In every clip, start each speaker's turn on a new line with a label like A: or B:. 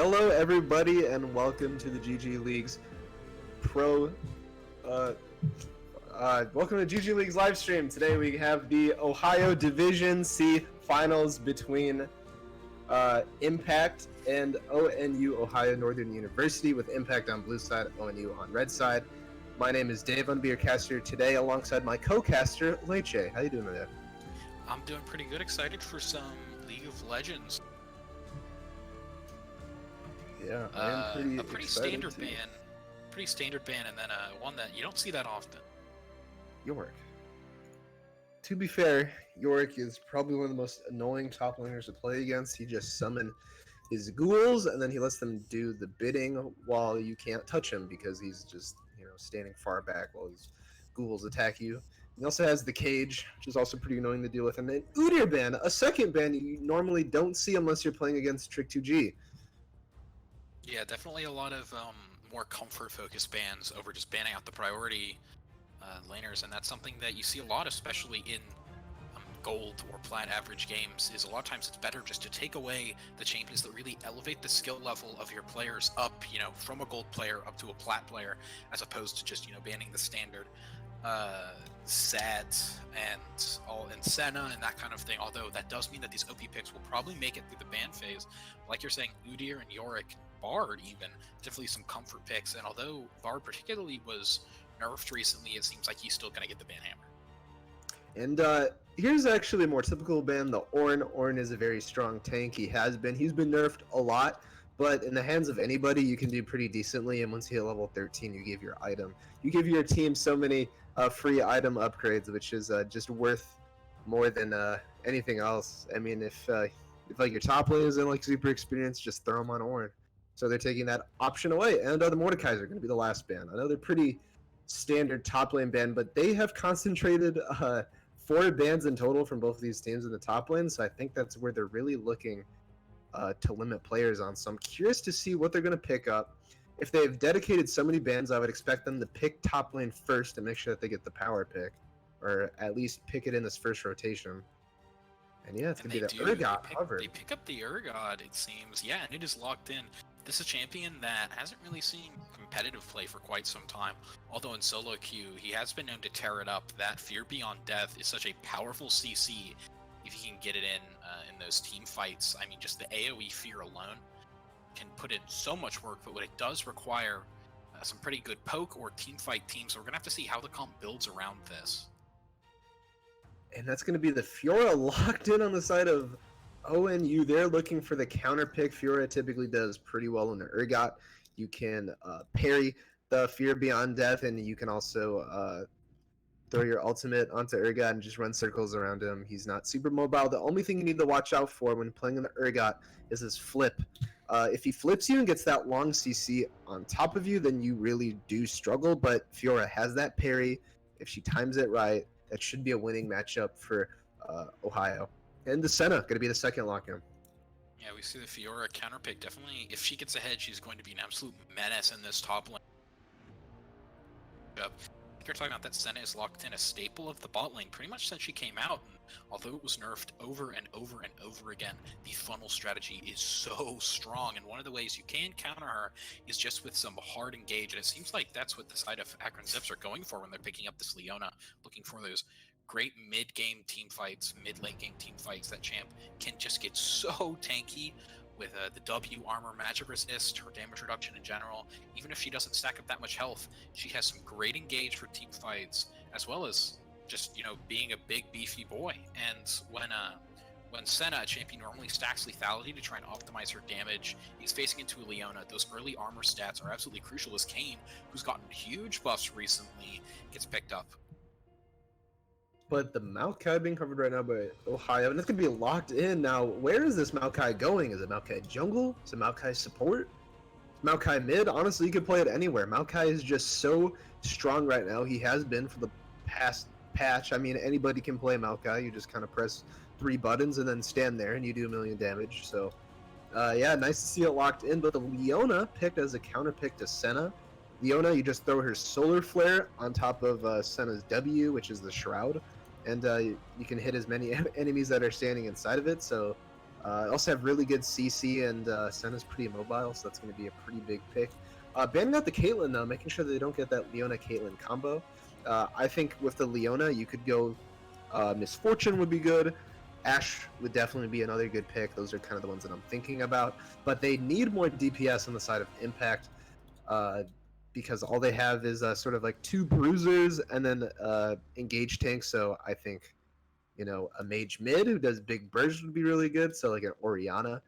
A: Hello, everybody, and welcome to the GGLeagues Pro. Welcome to GGLeagues live stream. Today we have the Ohio Division C finals between Impact and ONU, Ohio Northern University, with Impact on blue side, ONU on red side. My name is Dave. I'm your caster today, alongside my co-caster Leche. How you doing today?
B: I'm doing pretty good. Excited for some League of Legends.
A: Yeah, I am pretty
B: a pretty standard ban. Pretty standard ban, and then one that you don't see that often.
A: Yorick. To be fair, Yorick is probably one of the most annoying top laners to play against. He just summons his ghouls, and then he lets them do the bidding while you can't touch him because he's just, standing far back while his ghouls attack you. He also has the cage, which is also pretty annoying to deal with. And then Udyr ban, a second ban you normally don't see unless you're playing against Trick 2G.
B: Yeah, definitely a lot of more comfort-focused bans over just banning out the priority laners, and that's something that you see a lot, especially in gold or plat average games, is a lot of times it's better just to take away the champions that really elevate the skill level of your players up, from a gold player up to a plat player, as opposed to just, banning the standard Sad and Senna and that kind of thing. Although that does mean that these OP picks will probably make it through the ban phase. Like you're saying, Udyr and Yorick, Bard even, definitely some comfort picks. And although Bard particularly was nerfed recently, it seems like he's still going to get the ban hammer.
A: And here's actually a more typical ban, the Ornn. Ornn is a very strong tank. He's been nerfed a lot, but in the hands of anybody, you can do pretty decently. And once you hit level 13, you give your item. You give your team so many free item upgrades, which is just worth more than anything else. I mean, if like your top lane isn't like super experienced, just throw them on Ornn. So they're taking that option away. And the Mordekaiser are going to be the last ban. Another pretty standard top lane ban, but they have concentrated 4 bans in total from both of these teams in the top lane. So I think that's where they're really looking to limit players on. So I'm curious to see what they're going to pick up. If they've dedicated so many bans, I would expect them to pick top lane first to make sure that they get the power pick, or at least pick it in this first rotation. And yeah, it's going to be the Urgot covered.
B: They pick up the Urgot, it seems. Yeah, and it is locked in. This is a champion that hasn't really seen competitive play for quite some time. Although in solo queue, he has been known to tear it up. That Fear Beyond Death is such a powerful CC if you can get it in those team fights. I mean, just the AoE Fear alone can put in so much work, but what it does require some pretty good poke or team fight teams. So we're going to have to see how the comp builds around this.
A: And that's going to be the Fiora locked in on the side of ONU. They're looking for the counter pick. Fiora typically does pretty well in the Urgot. You can parry the Fear Beyond Death, and you can also throw your ultimate onto Urgot and just run circles around him. He's not super mobile. The only thing you need to watch out for when playing in the Urgot is his flip. If he flips you and gets that long CC on top of you, then you really do struggle, but Fiora has that parry. If she times it right, that should be a winning matchup for Ohio. And the Senna going to be the second lock-in.
B: Yeah, we see the Fiora counter pick. Definitely, if she gets ahead, she's going to be an absolute menace in this top lane. You're talking about that Senna is locked in, a staple of the bot lane pretty much since she came out. And although it was nerfed over and over and over again, the funnel strategy is so strong. And one of the ways you can counter her is just with some hard engage. And it seems like that's what the side of Akron Zips are going for when they're picking up this Leona, looking for those great mid-game team fights, mid-late game team fights. That champ can just get so tanky with the W armor, magic resist, her damage reduction in general. Even if she doesn't stack up that much health, she has some great engage for team fights, as well as just, being a big beefy boy. And when Senna, a champion, normally stacks lethality to try and optimize her damage, he's facing into a Leona. Those early armor stats are absolutely crucial, as Kane, who's gotten huge buffs recently, gets picked up.
A: But the Maokai being covered right now by Ohio, and it's going to be locked in. Now, where is this Maokai going? Is it Maokai jungle? Is it Maokai support? Is Maokai mid? Honestly, you could play it anywhere. Maokai is just so strong right now. He has been for the past patch. I mean, anybody can play Maokai. You just kind of press 3 buttons and then stand there and you do 1,000,000 damage. So, yeah, nice to see it locked in. But the Leona picked as a counter pick to Senna. Leona, you just throw her Solar Flare on top of Senna's W, which is the Shroud. And you can hit as many enemies that are standing inside of it. So Also have really good CC, and Senna's pretty mobile, so that's going to be a pretty big pick. Banning out the Caitlyn, though, making sure they don't get that Leona-Caitlyn combo. I think with the Leona, you could go Miss Fortune would be good. Ashe would definitely be another good pick. Those are kind of the ones that I'm thinking about. But they need more DPS on the side of Impact uh, because all they have is sort of like 2 bruisers and then engage tanks. So I think, a mage mid who does big bursts would be really good. So like an Oriana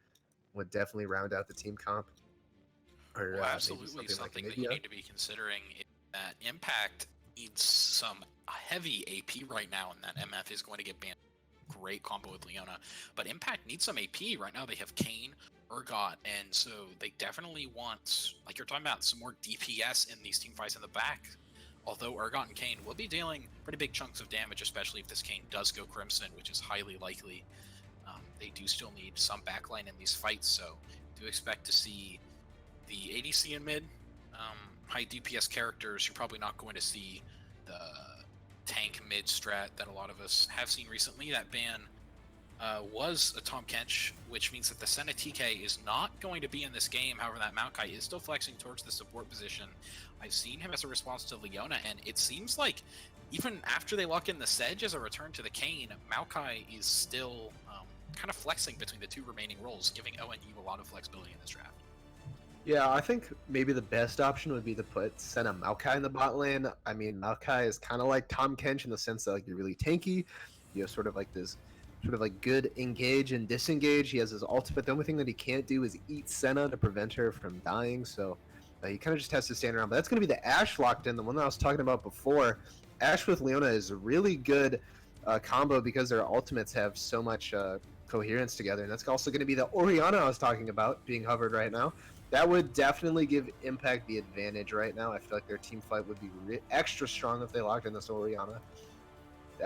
A: would definitely round out the team comp. Or
B: Well,
A: maybe
B: absolutely
A: something like
B: something that you
A: Nivea.
B: need to be considering is that Impact needs some heavy AP right now, and that MF is going to get banned. Great combo with Leona, but Impact needs some AP right now. They have Kane, Urgot, and so they definitely want, like you're talking about, some more DPS in these team fights in the back. Although Urgot and Kane will be dealing pretty big chunks of damage, especially if this Kane does go Crimson, which is highly likely. They do still need some backline in these fights, so do expect to see the ADC in mid, high DPS characters. You're probably not going to see the tank mid strat that a lot of us have seen recently. That ban was a Tom Kench, which means that the Senna TK is not going to be in this game. However, that Maokai is still flexing towards the support position. I've seen him as a response to Leona, and it seems like even after they lock in the Sedge as a return to the Kane, Maokai is still kind of flexing between the 2 remaining roles, giving ONU a lot of flexibility in this draft.
A: Yeah, I think maybe the best option would be to put Senna Maokai in the bot lane. I mean, Maokai is kind of like Tom Kench in the sense that like you're really tanky. You have sort of like this sort of like good engage and disengage. He has his ultimate. The only thing that he can't do is eat Senna to prevent her from dying. So he kind of just has to stand around. But that's going to be the Ashe locked in, the one that I was talking about before. Ashe with Leona is a really good combo because their ultimates have so much coherence together. And that's also going to be the Oriana I was talking about being hovered right now. That would definitely give Impact the advantage right now. I feel like their team fight would be extra strong if they locked in this Oriana.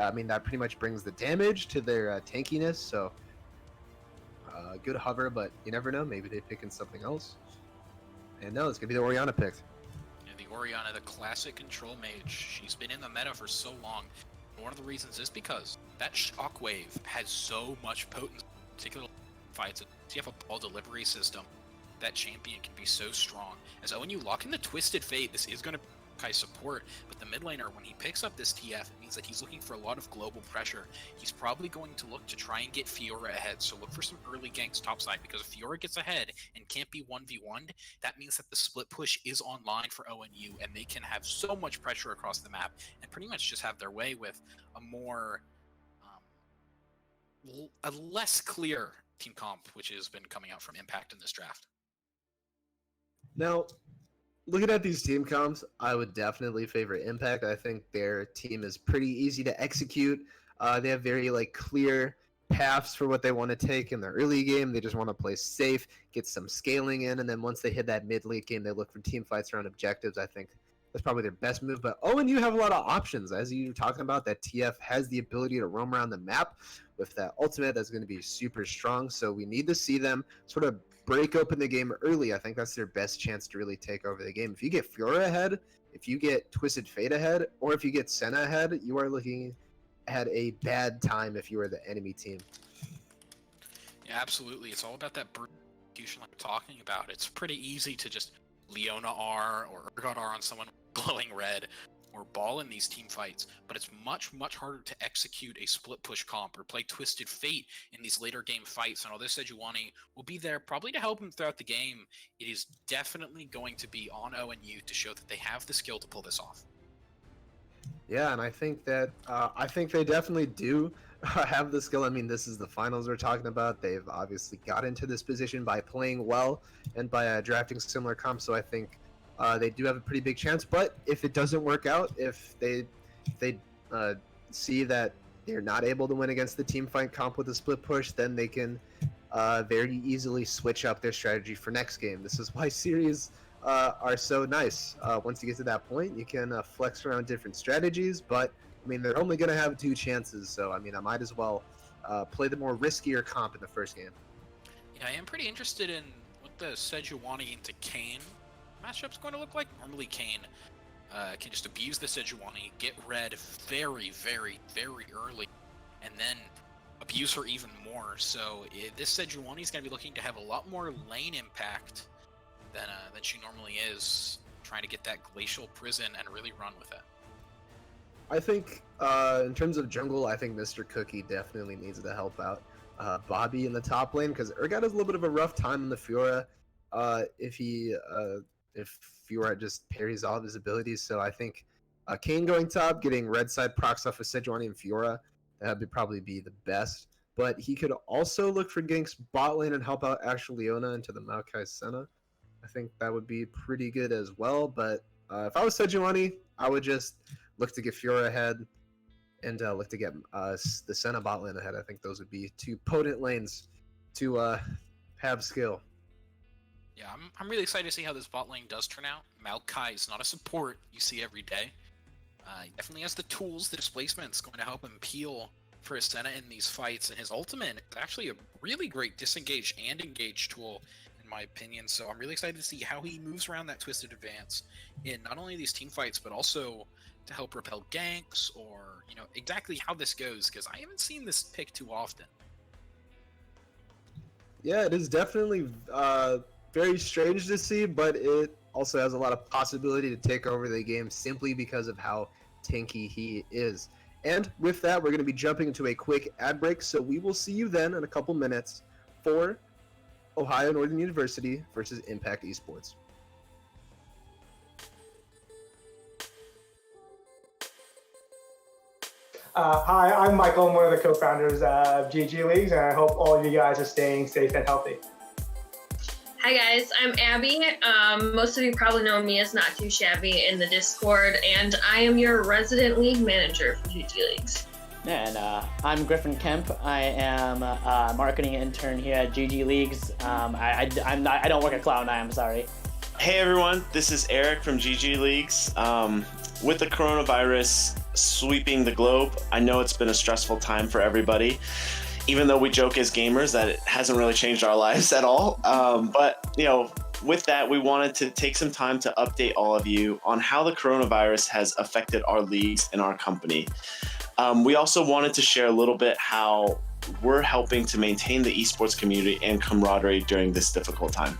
A: I mean, that pretty much brings the damage to their tankiness, so good hover, but you never know. Maybe they pick in something else. And no, it's going to be the Oriana picked.
B: Yeah, the Oriana, the classic control mage. She's been in the meta for so long. And one of the reasons is because that shockwave has so much potency, particularly fights. If you have a ball delivery system, that champion can be so strong. As when you lock in the Twisted Fate, this is going to Kai support, but the mid laner, when he picks up this TF, it means that he's looking for a lot of global pressure. He's probably going to look to try and get Fiora ahead, so look for some early ganks topside, because if Fiora gets ahead and can't be 1v1'd, that means that the split push is online for ONU, and they can have so much pressure across the map, and pretty much just have their way with a more, a less clear team comp, which has been coming out from Impact in this draft.
A: Now, looking at these team comps, I would definitely favor Impact. I think their team is pretty easy to execute. They have very clear paths for what they want to take in the early game. They just want to play safe, get some scaling in, and then once they hit that mid-late game, they look for team fights around objectives. I think that's probably their best move. But ONU have a lot of options. As you were talking about, that TF has the ability to roam around the map with that ultimate that's going to be super strong. So we need to see them sort of break open the game early. I think that's their best chance to really take over the game. If you get Fiora ahead, if you get Twisted Fate ahead, or if you get Senna ahead, you are looking at a bad time if you are the enemy team.
B: Yeah, absolutely. It's all about that execution like we're talking about. It's pretty easy to just Leona R or Urgot R on someone glowing red or ball in these team fights, but it's much, much harder to execute a split push comp or play Twisted Fate in these later game fights. And although Sejuani will be there probably to help him throughout the game, it is definitely going to be on ONU to show that they have the skill to pull this off.
A: Yeah, and I think that they definitely do have the skill. I mean, this is the finals we're talking about. They've obviously got into this position by playing well and by drafting similar comps. So I think they do have a pretty big chance. But if it doesn't work out, if they see that they're not able to win against the team fight comp with a split push, then they can very easily switch up their strategy for next game. This is why series are so nice. Once you get to that point, you can flex around different strategies, but I mean, they're only going to have 2 chances, so I mean, I might as well play the more riskier comp in the first game.
B: Yeah, I am pretty interested in what the Sejuani into Kane matchup's going to look like. Normally, Kane can just abuse the Sejuani, get red very, very, very early, and then abuse her even more. So this Sejuani is going to be looking to have a lot more lane impact than she normally is, trying to get that glacial prison and really run with it.
A: I think in terms of jungle, I think Mr. Cookie definitely needs to help out Bobby in the top lane, because Urgot has a little bit of a rough time in the Fiora if Fiora just parries all of his abilities. So I think Kane going top, getting red side procs off of Sejuani and Fiora, that would probably be the best. But he could also look for getting bot lane and help out Asher Leona into the Maokai Senna. I think that would be pretty good as well. But if I was Sejuani, I would just look to get Fiora ahead and look to get the Senna bot lane ahead. I think those would be two potent lanes to have skill.
B: Yeah, I'm really excited to see how this bot lane does turn out. Maokai is not a support you see every day. He definitely has the tools. The displacement's going to help him peel for his Senna in these fights, and his ultimate is actually a really great disengage and engage tool, in my opinion. So I'm really excited to see how he moves around that twisted advance in not only these team fights, but also to help repel ganks, or exactly how this goes, because I haven't seen this pick too often.
A: Yeah, it is definitely very strange to see, but it also has a lot of possibility to take over the game simply because of how tanky he is. And with that, we're going to be jumping into a quick ad break, so we will see you then in a couple minutes for Ohio Northern University versus Impact Esports.
C: Hi, I'm Michael. I'm one of the co-founders of GGLeagues, and I hope all of you guys are staying safe and healthy.
D: Hi guys, I'm Abby. Most of you probably know me as Not Too Shabby in the Discord, and I am your resident league manager for GGLeagues.
E: And I'm Griffin Kemp. I am a marketing intern here at GGLeagues. I don't work at Cloud9, I'm sorry.
F: Hey everyone, this is Eric from GGLeagues. With the coronavirus sweeping the globe, I know it's been a stressful time for everybody. Even though we joke as gamers that it hasn't really changed our lives at all. But with that, we wanted to take some time to update all of you on how the coronavirus has affected our leagues and our company. We also wanted to share a little bit how we're helping to maintain the esports community and camaraderie during this difficult time.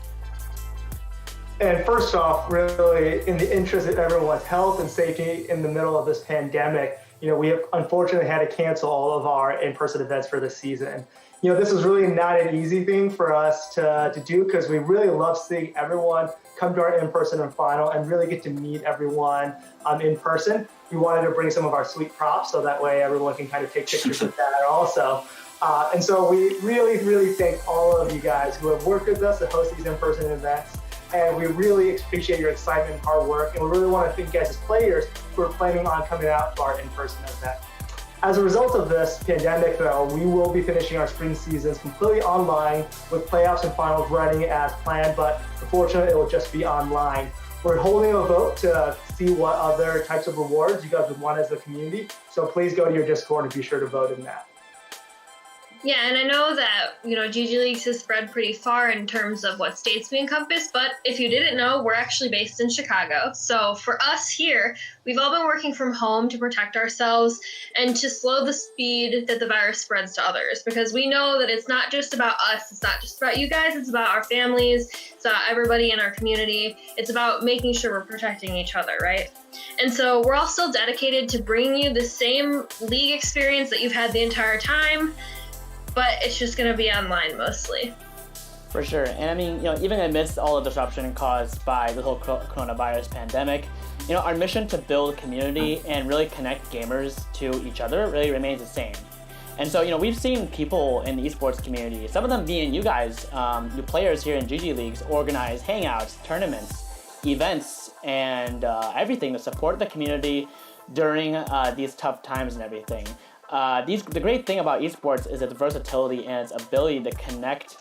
C: And first off, really, in the interest of everyone's health and safety in the middle of this pandemic, we have unfortunately had to cancel all of our in-person events for this season. This was really not an easy thing for us to do, because we really love seeing everyone come to our in-person and final and really get to meet everyone in person. We wanted to bring some of our sweet props so that way everyone can kind of take pictures with that also. And so we really, really thank all of you guys who have worked with us to host these in-person events. And we really appreciate your excitement and hard work. And we really want to thank you guys as players who are planning on coming out to our in-person event. As a result of this pandemic, though, we will be finishing our spring seasons completely online with playoffs and finals running as planned, but unfortunately, it will just be online. We're holding a vote to see what other types of rewards you guys would want as a community. So please go to your Discord and be sure to vote in that.
D: Yeah, and I know that, GGLeagues has spread pretty far in terms of what states we encompass, but if you didn't know, we're actually based in Chicago. So for us here, we've all been working from home to protect ourselves and to slow the speed that the virus spreads to others, because we know that it's not just about us, it's not just about you guys, it's about our families, it's about everybody in our community, it's about making sure we're protecting each other, right? And so we're all still dedicated to bringing you the same league experience that you've had the entire time, but it's just going to be online mostly.
E: For sure. And I mean, even amidst all the disruption caused by the whole coronavirus pandemic, our mission to build community and really connect gamers to each other really remains the same. And so, we've seen people in the esports community, some of them being you guys, you players here in GGLeagues, organize hangouts, tournaments, events, and everything to support the community during these tough times and everything. The great thing about esports is its versatility and its ability to connect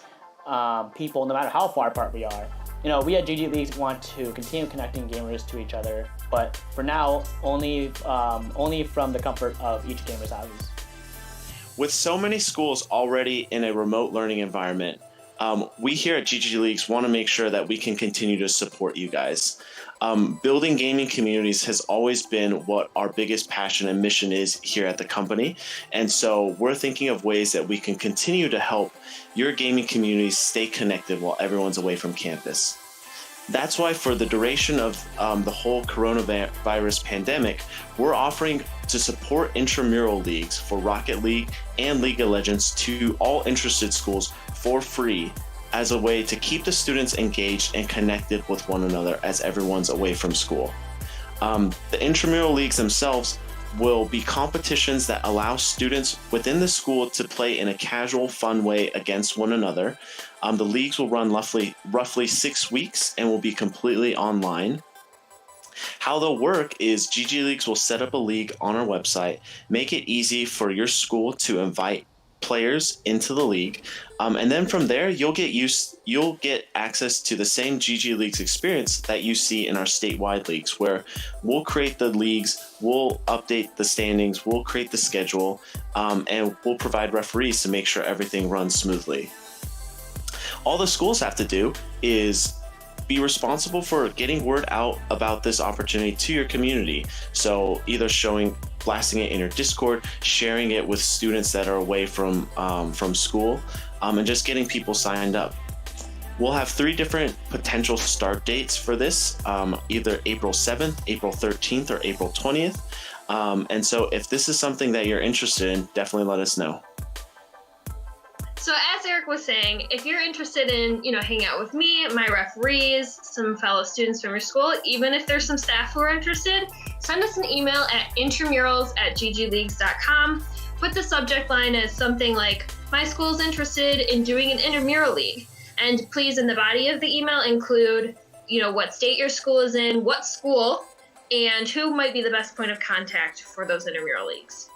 E: people no matter how far apart we are. We at GGLeagues want to continue connecting gamers to each other, but for now, only from the comfort of each gamer's houses.
F: With so many schools already in a remote learning environment, we here at GG Leagues want to make sure that we can continue to support you guys. Building gaming communities has always been what our biggest passion and mission is here at the company. And so we're thinking of ways that we can continue to help your gaming communities stay connected while everyone's away from campus. That's why for the duration of the whole coronavirus pandemic, we're offering to support intramural leagues for Rocket League and League of Legends to all interested schools for free as a way to keep the students engaged and connected with one another as everyone's away from school. The intramural leagues themselves will be competitions that allow students within the school to play in a casual, fun way against one another. The leagues will run roughly 6 weeks and will be completely online. How they'll work is GG Leagues will set up a league on our website, make it easy for your school to invite players into the league, and then from there you'll get access to the same GG Leagues experience that you see in our statewide leagues, where we'll create the leagues, we'll update the standings, we'll create the schedule, and we'll provide referees to make sure everything runs smoothly. All the schools have to do is be responsible for getting word out about this opportunity to your community. So either blasting it in your Discord, sharing it with students that are away from school, and just getting people signed up. We'll have 3 different potential start dates for this, either April 7th, April 13th, or April 20th. And so if this is something that you're interested in, definitely let us know.
D: So as Eric was saying, if you're interested in, hanging out with me, my referees, some fellow students from your school, even if there's some staff who are interested, send us an email at intramurals@ggleagues.com. Put the subject line as something like, my school's interested in doing an intramural league. And please, in the body of the email, include, what state your school is in, what school, and who might be the best point of contact for those intramural leagues.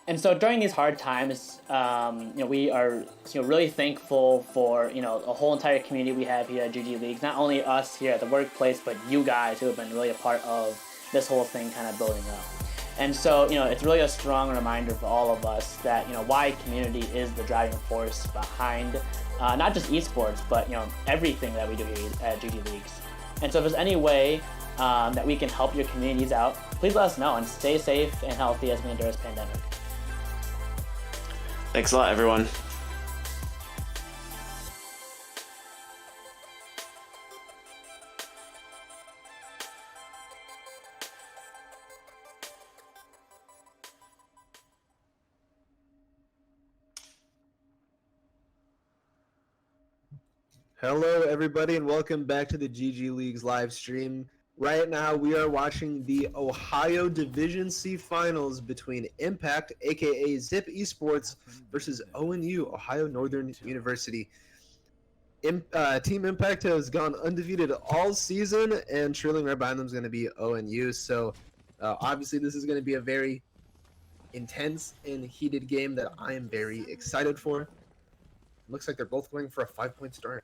E: And so during these hard times, we are really thankful for a whole entire community we have here at GG Leagues. Not only us here at the workplace, but you guys who have been really a part of this whole thing kind of building up. And so it's really a strong reminder for all of us that why community is the driving force behind not just esports, but everything that we do here at GG Leagues. And so if there's any way that we can help your communities out, please let us know, and stay safe and healthy as we endure this pandemic.
F: Thanks a lot, everyone.
A: Hello, everybody, and welcome back to the GG Leagues live stream. Right now, we are watching the Ohio Division C Finals between Impact, aka Zip Esports, versus ONU, Ohio Northern University. Team Impact has gone undefeated all season, and trailing right behind them is going to be ONU. So, obviously, this is going to be a very intense and heated game that I am very excited for. Looks like they're both going for a 5-point start.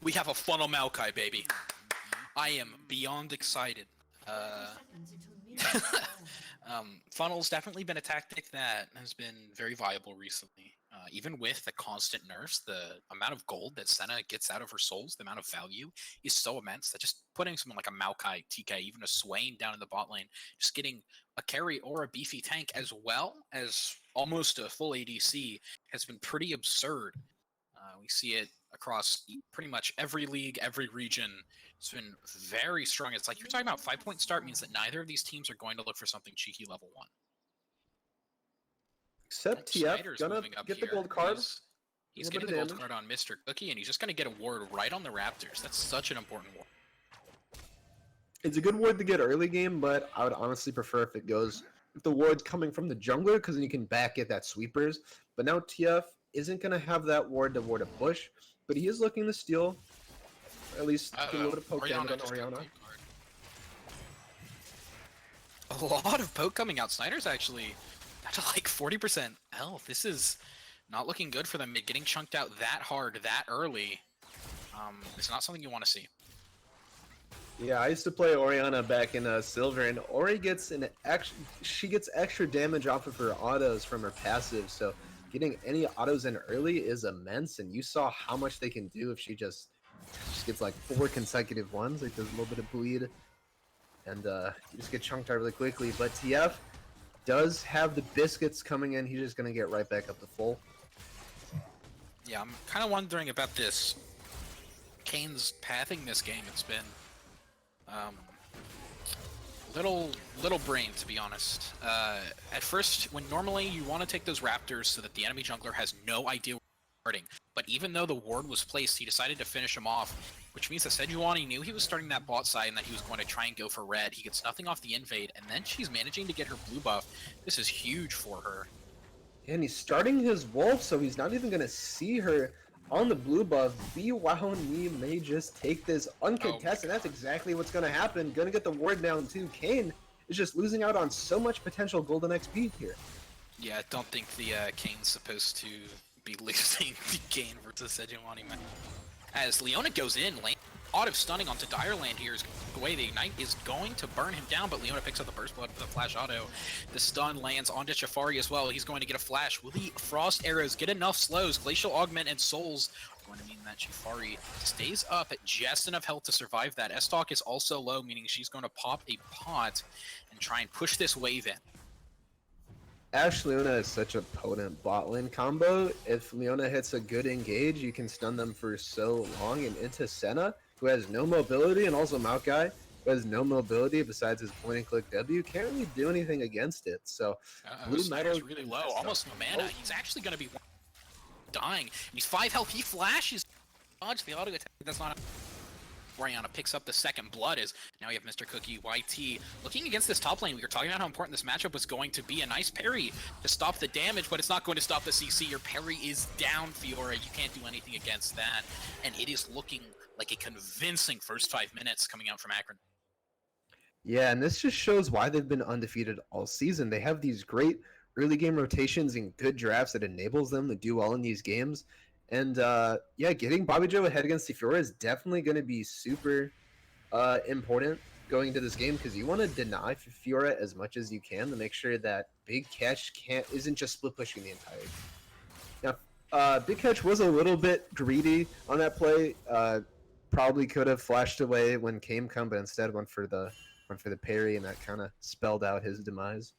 B: We have a funnel Maokai, baby. I am beyond excited. Funnel's definitely been a tactic that has been very viable recently. Even with the constant nerfs, the amount of gold that Senna gets out of her souls, the amount of value is so immense that just putting someone like a Maokai, TK, even a Swain down in the bot lane, just getting a carry or a beefy tank as well as almost a full ADC has been pretty absurd. We see it across pretty much every league, every region. It's been very strong. It's like you're talking about 5-point start means that neither of these teams are going to look for something cheeky level 1.
A: Except TF, gonna get the gold card.
B: He's getting the gold card on Mr. Cookie, and he's just going to get a ward right on the Raptors. That's such an important ward.
A: It's a good ward to get early game, but I would honestly prefer if the ward's coming from the jungler, because then you can back it that sweepers. But now TF isn't going to have that ward to ward a push, but he is looking to steal, or at least get a little bit of poke damage on Orianna.
B: A lot of poke coming out. Snyder's actually down to like 40% health. This is not looking good for them. Getting chunked out that hard, that early, it's not something you want to see.
A: Yeah, I used to play Orianna back in Silver, and Ori gets she gets extra damage off of her autos from her passive, so getting any autos in early is immense, and you saw how much they can do if she just gets like 4 consecutive ones. Like there's a little bit of bleed, and you just get chunked out really quickly. But TF does have the biscuits coming in. He's just gonna get right back up to full.
B: Yeah, I'm kind of wondering about this. Kane's pathing this game. It's been little brain, to be honest. At first, when normally you want to take those Raptors so that the enemy jungler has no idea where you're starting, but even though the ward was placed, he decided to finish him off, which means that Sejuani knew he was starting that bot side and that he was going to try and go for red. He gets nothing off the invade, and then she's managing to get her blue buff. This is huge for her.
A: And he's starting his wolf, so he's not even gonna see her on the blue buff. BWowNi may just take this uncontested, and that's exactly what's gonna happen. Gonna get the ward down too. Kane is just losing out on so much potential golden XP here.
B: Yeah, I don't think the Kane's supposed to be losing the Kane versus Sejuani. As Leona goes in, lane out of stunning onto Direland here is the way the Ignite is going to burn him down, but Leona picks up the Burst Blood with a flash auto. The stun lands onto Shafari as well. He's going to get a flash. Will the Frost Arrows get enough slows? Glacial Augment and Souls are going to mean that Shafari stays up at just enough health to survive that. S-Talk is also low, meaning she's going to pop a pot and try and push this wave in.
A: Ashe Leona is such a potent bot lane combo. If Leona hits a good engage, you can stun them for so long. And into Senna, who has no mobility, and also Maokai, who has no mobility besides his point and click W, can't really do anything against it. So
B: Blue Metal is really low, almost no mana. He's actually going to be dying. He's 5 health. He flashes. Dodge the auto attack. That's not. Oriana picks up the second blood as now we have Mr. Cookie YT looking against this top lane. We were talking about how important this matchup was going to be. A nice parry to stop the damage, but it's not going to stop the CC. Your parry is down, Fiora. You can't do anything against that. And it is looking like a convincing first 5 minutes coming out from Akron.
A: Yeah, and this just shows why they've been undefeated all season. They have these great early game rotations and good drafts that enables them to do well in these games. And yeah, getting Bobby Joe ahead against Fiora is definitely going to be super important going into this game, because you want to deny Fiora as much as you can to make sure that Big Catch isn't just split pushing the entire game. Now, Big Catch was a little bit greedy on that play. Probably could have flashed away when Kame come, but instead went for the parry, and that kind of spelled out his demise.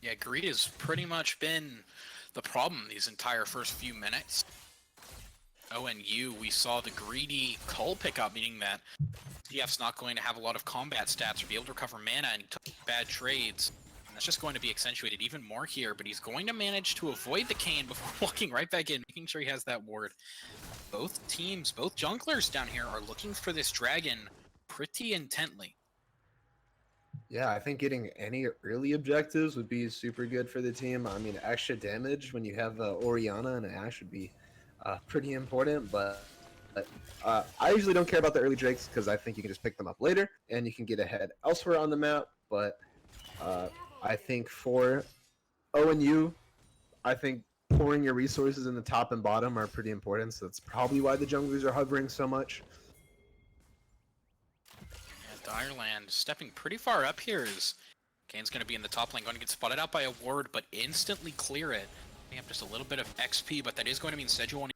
B: Yeah, greed has pretty much been the problem these entire first few minutes. ONU, we saw the greedy cull pickup, meaning that TF's not going to have a lot of combat stats or be able to recover mana, and he took bad trades. And that's just going to be accentuated even more here, but he's going to manage to avoid the Kane before walking right back in, making sure he has that ward. Both teams, both junglers down here are looking for this dragon pretty intently.
A: Yeah, I think getting any early objectives would be super good for the team. I mean, extra damage when you have Oriana and Ashe would be pretty important, but I usually don't care about the early drakes because I think you can just pick them up later and you can get ahead elsewhere on the map. But I think for ONU, I think pouring your resources in the top and bottom are pretty important, so that's probably why the junglers are hovering so much.
B: Direland stepping pretty far up here as Kane's going to be in the top lane, going to get spotted out by a ward, but instantly clear it. We have just a little bit of XP, but that is going to mean Sejuani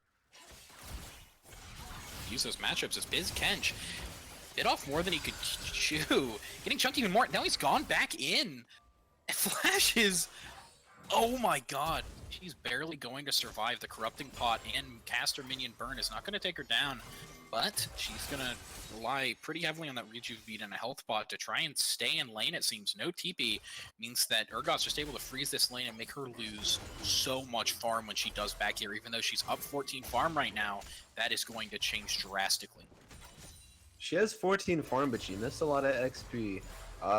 B: use those matchups as Biz Kench bit off more than he could chew. Getting chunked even more. Now he's gone back in. Flashes. Oh my god. She's barely going to survive. The Corrupting Pot and Caster Minion Burn is not going to take her down, but she's going to rely pretty heavily on that Rejuve beat and a health pot to try and stay in lane, it seems. No TP means that Urgot's just able to freeze this lane and make her lose so much farm when she does back here. Even though she's up 14 farm right now, that is going to change drastically.
A: She has 14 farm, but she missed a lot of XP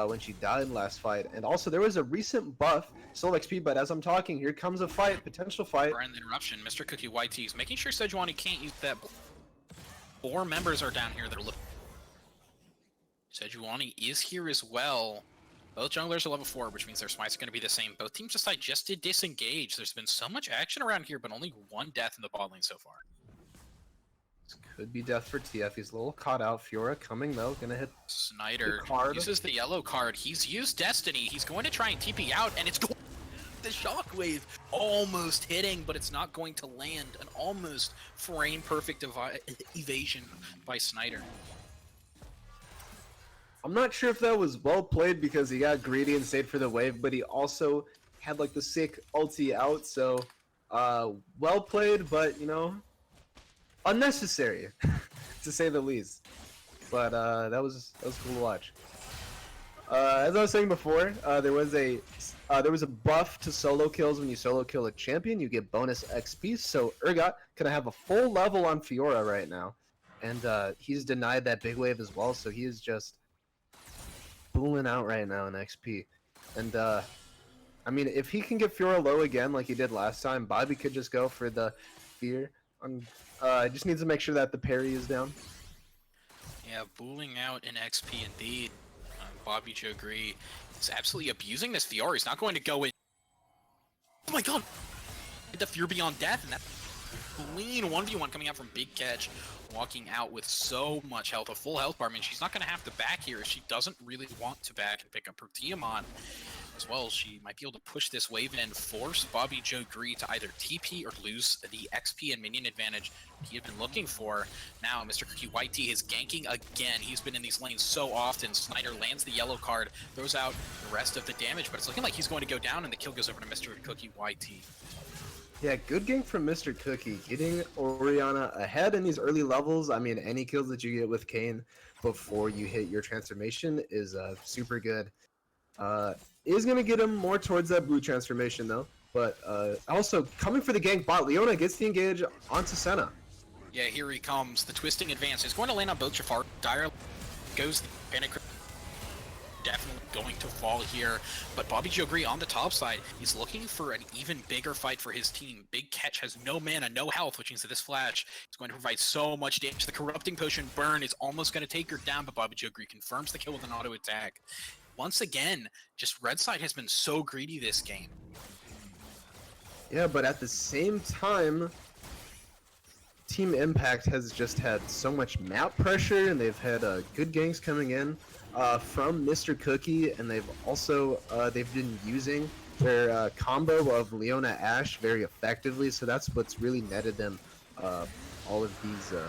A: when she died last fight. And also, there was a recent buff, still XP, but as I'm talking, here comes a fight, potential fight.
B: And the interruption, Mr. Cookie YT is making sure Sejuani can't use that. 4 members are down here that are looking. Sejuani is here as well. Both junglers are level 4, which means their smites are going to be the same. Both teams decide just to disengage. There's been so much action around here, but only 1 death in the bot lane so far.
A: This could be death for TF. He's a little caught out. Fiora coming though, gonna hit
B: Snyder uses the yellow card. He's used Destiny. He's going to try and TP out, and it's going. the shockwave almost hitting, but it's not going to land. An almost frame-perfect evasion by Snyder.
A: I'm not sure if that was well played because he got greedy and stayed for the wave, but he also had like the sick ulti out, so well played, but you know, unnecessary to say the least. But that was cool to watch. As I was saying before, there was a buff to solo kills. When you solo kill a champion, you get bonus XP. So Urgot can have a full level on Fiora right now, and he's denied that big wave as well. So he is just booling out right now in XP. And I mean, if he can get Fiora low again like he did last time, Bobby could just go for the fear. Just needs to make sure that the parry is down.
B: Yeah, booling out in XP indeed. Bobby Joe Gree is absolutely abusing this Fiora. He's not going to go in. Oh my god! The Fear Beyond Death, and that clean 1v1 coming out from Big Catch, walking out with so much health, a full health bar. I mean, she's not going to have to back here if she doesn't really want to back and pick up her Tiamat. As well, she might be able to push this wave in and force Bobby Joe Gree to either TP or lose the XP and minion advantage he had been looking for. Now, Mr. Cookie White Tea is ganking again. He's been in these lanes so often. Snyder lands the yellow card, throws out the rest of the damage, but it's looking like he's going to go down, and the kill goes over to Mr. Cookie White Tea.
A: Yeah, good gank from Mr. Cookie. Getting Orianna ahead in these early levels. I mean, any kills that you get with Kayn before you hit your transformation is super good. Is going to get him more towards that blue transformation, though. But also, coming for the gank bot, Leona gets the engage onto Senna.
B: Yeah, here he comes. The twisting advance is going to land on both Jafar. Dire goes the panic. Definitely going to fall here. But Bobby Joe Gree on the top side, he's looking for an even bigger fight for his team. Big Catch has no mana, no health, which means that this flash is going to provide so much damage. The Corrupting Potion burn is almost going to take her down, but Bobby Joe Gree confirms the kill with an auto attack. Once again, just Red Side has been so greedy this game.
A: Yeah, but at the same time, Team Impact has just had so much map pressure, and they've had good ganks coming in from Mr. Cookie, and they've also they've been using their combo of Leona Ashe very effectively. So that's what's really netted them all of these.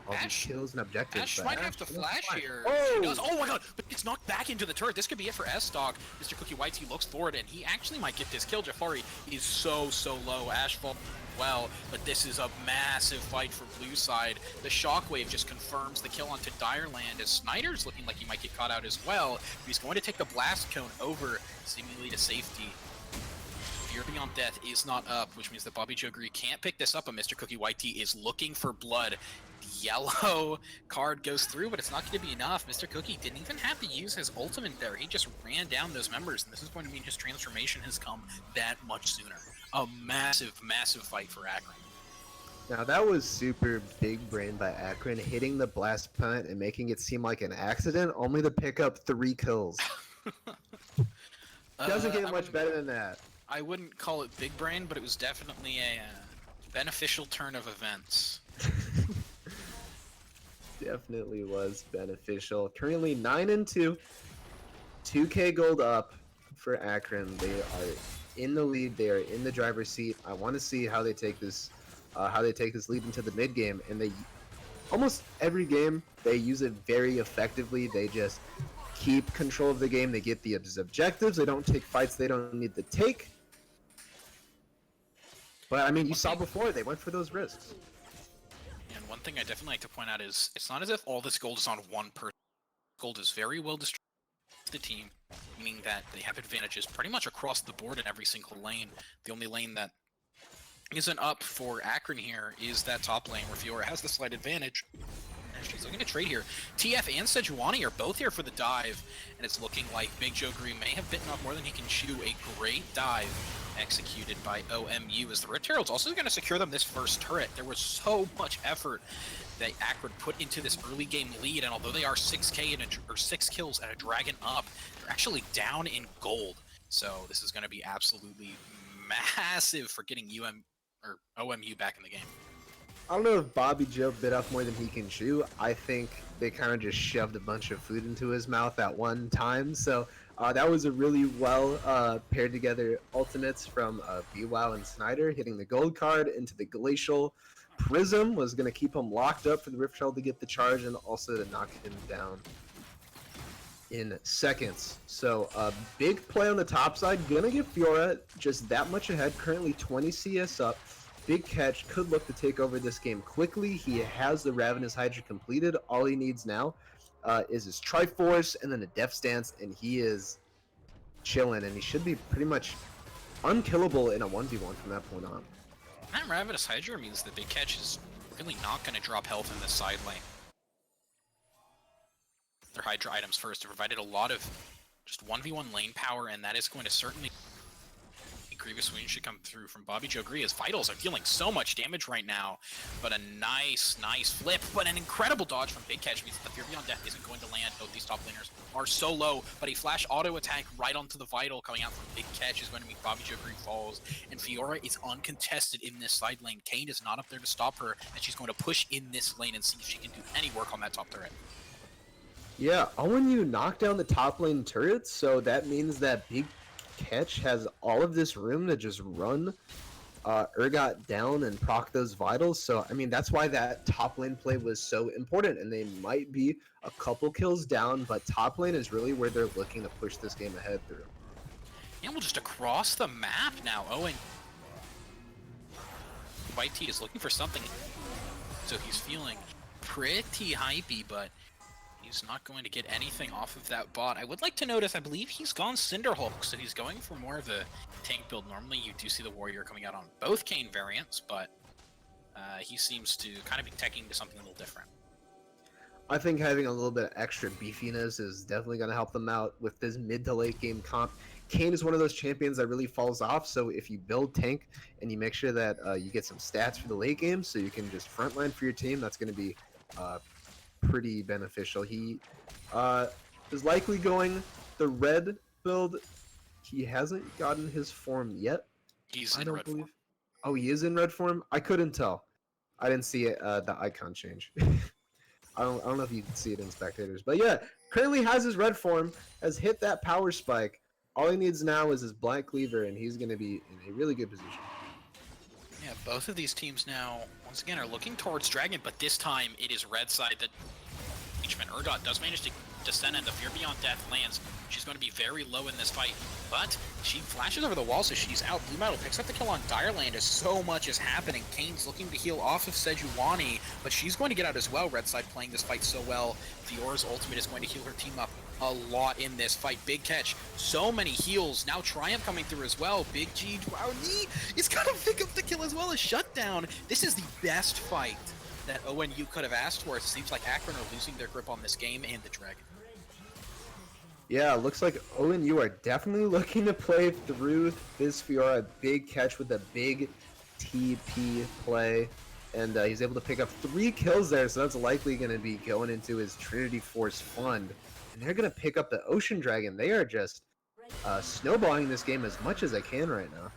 A: All these kills and objectives.
B: Ash might have to flash here.
A: Oh!
B: She does. Oh my god, but it's knocked back into the turret. This could be it for S-Dog. Mr. Cookie White Tea looks forward, and he actually might get this kill. Jafari is so low. Ash falls well, but this is a massive fight for blue side. The Shockwave just confirms the kill onto Direland, as Snyder's looking like he might get caught out as well. He's going to take the Blast Cone over, seemingly to safety. Fear Beyond Death is not up, which means that Bobby Joe Gree can't pick this up, and Mr. Cookie White Tea is looking for blood. The yellow card goes through, but it's not going to be enough. Mr. Cookie didn't even have to use his ultimate there. He just ran down those members, and this is going to mean his transformation has come that much sooner. A massive fight for Akron.
A: Now that was super big brain by Akron, hitting the blast punt and making it seem like an accident, only to pick up 3 kills. Doesn't get much better than that.
B: I wouldn't call it big brain, but it was definitely a beneficial turn of events.
A: Definitely was beneficial. Currently 9-2, 2K gold up for Akron. They are in the lead. They are in the driver's seat. I want to see how they take this, lead into the mid game. And they almost every game they use it very effectively. They just keep control of the game. They get the objectives. They don't take fights they don't need to take. But I mean, you saw before they went for those risks.
B: And one thing I definitely like to point out is it's not as if all this gold is on one person. Gold is very well distributed to the team, meaning that they have advantages pretty much across the board in every single lane. The only lane that isn't up for Akron here is that top lane where Fiora has the slight advantage. And she's looking to trade here. TF and Sejuani are both here for the dive, and it's looking like Big Joe Green may have bitten off more than he can chew. A great dive executed by OMU as the Red Herald's also going to secure them this first turret. There was so much effort that Akron put into this early game lead, and although they are 6K or 6 kills and a dragon up, they're actually down in gold. So this is going to be absolutely massive for getting OMU back in the game.
A: I don't know if Bobby Joe bit off more than he can chew. I think they kind of just shoved a bunch of food into his mouth at one time. So That was a really well paired together ultimates from BWow and Snyder, hitting the gold card into the Glacial Prism was going to keep him locked up for the Rift Herald to get the charge and also to knock him down in seconds. So a big play on the top side, gonna give Fiora just that much ahead, currently 20 CS up. Big catch, could look to take over this game quickly. He has the Ravenous Hydra completed. All he needs now is his Triforce and then a Death Stance, and he is chilling, and he should be pretty much unkillable in a 1v1 from that point on.
B: That Ravenous Hydra means the big catch is really not going to drop health in this side lane. Their Hydra items first have provided a lot of just 1v1 lane power, and that is going to certainly... Grievous Wound should come through from Bobby Joe Gree. His Vitals are dealing so much damage right now, but a nice flip, but an incredible dodge from Big Catch means that the Fear Beyond Death isn't going to land. Both these top laners are so low, but a flash auto attack right onto the Vital coming out from Big Catch is going to mean Bobby Joe Gree falls, and Fiora is uncontested in this side lane. Kane is not up there to stop her, and she's going to push in this lane and see if she can do any work on that top turret.
A: Yeah, Owen, you knock down the top lane turrets, so that means that Big Catch has all of this room to just run Urgot down and proc those Vitals. So, I mean, that's why that top lane play was so important, and they might be a couple kills down, but top lane is really where they're looking to push this game ahead through.
B: And we'll just across the map now. Owen White T is looking for something, so he's feeling pretty hypey, but he's not going to get anything off of that bot. I would like to notice, I believe he's gone Cinderhulk, so he's going for more of a tank build. Normally you do see the Warrior coming out on both Kane variants, but he seems to kind of be teching to something a little different.
A: I think having a little bit of extra beefiness is definitely going to help them out with this mid to late game comp. Kane is one of those champions that really falls off, so if you build tank and you make sure that you get some stats for the late game so you can just frontline for your team, that's going to be pretty beneficial. He is likely going the red build. He hasn't gotten his form yet.
B: He's in red form.
A: Oh, he is in red form? I couldn't tell. I didn't see it, the icon change. I don't know if you can see it in spectators. But yeah, currently has his red form, has hit that power spike. All he needs now is his Black Cleaver, and he's going to be in a really good position.
B: Yeah, both of these teams now, once again, are looking towards Dragon, but this time it is red side that Urgot does manage to descend, and the Fear Beyond Death lands. She's going to be very low in this fight, but she flashes over the wall, so she's out. Blue Metal picks up the kill on Direland as so much is happening. Kane's looking to heal off of Sejuani, but she's going to get out as well. Red side playing this fight so well. Fiora's ultimate is going to heal her team up a lot in this fight. Big catch, so many heals. Now Triumph coming through as well. Big G, Dwowny is going to pick up the kill as well as Shutdown. This is the best fight that ONU could have asked for. It seems like Akron are losing their grip on this game and the Dragon.
A: Yeah, looks like ONU are definitely looking to play through this Fiora. Big catch with a big TP play. And he's able to pick up 3 kills there, so that's likely going to be going into his Trinity Force fund. And they're going to pick up the Ocean Dragon. They are just snowballing this game as much as they can right now.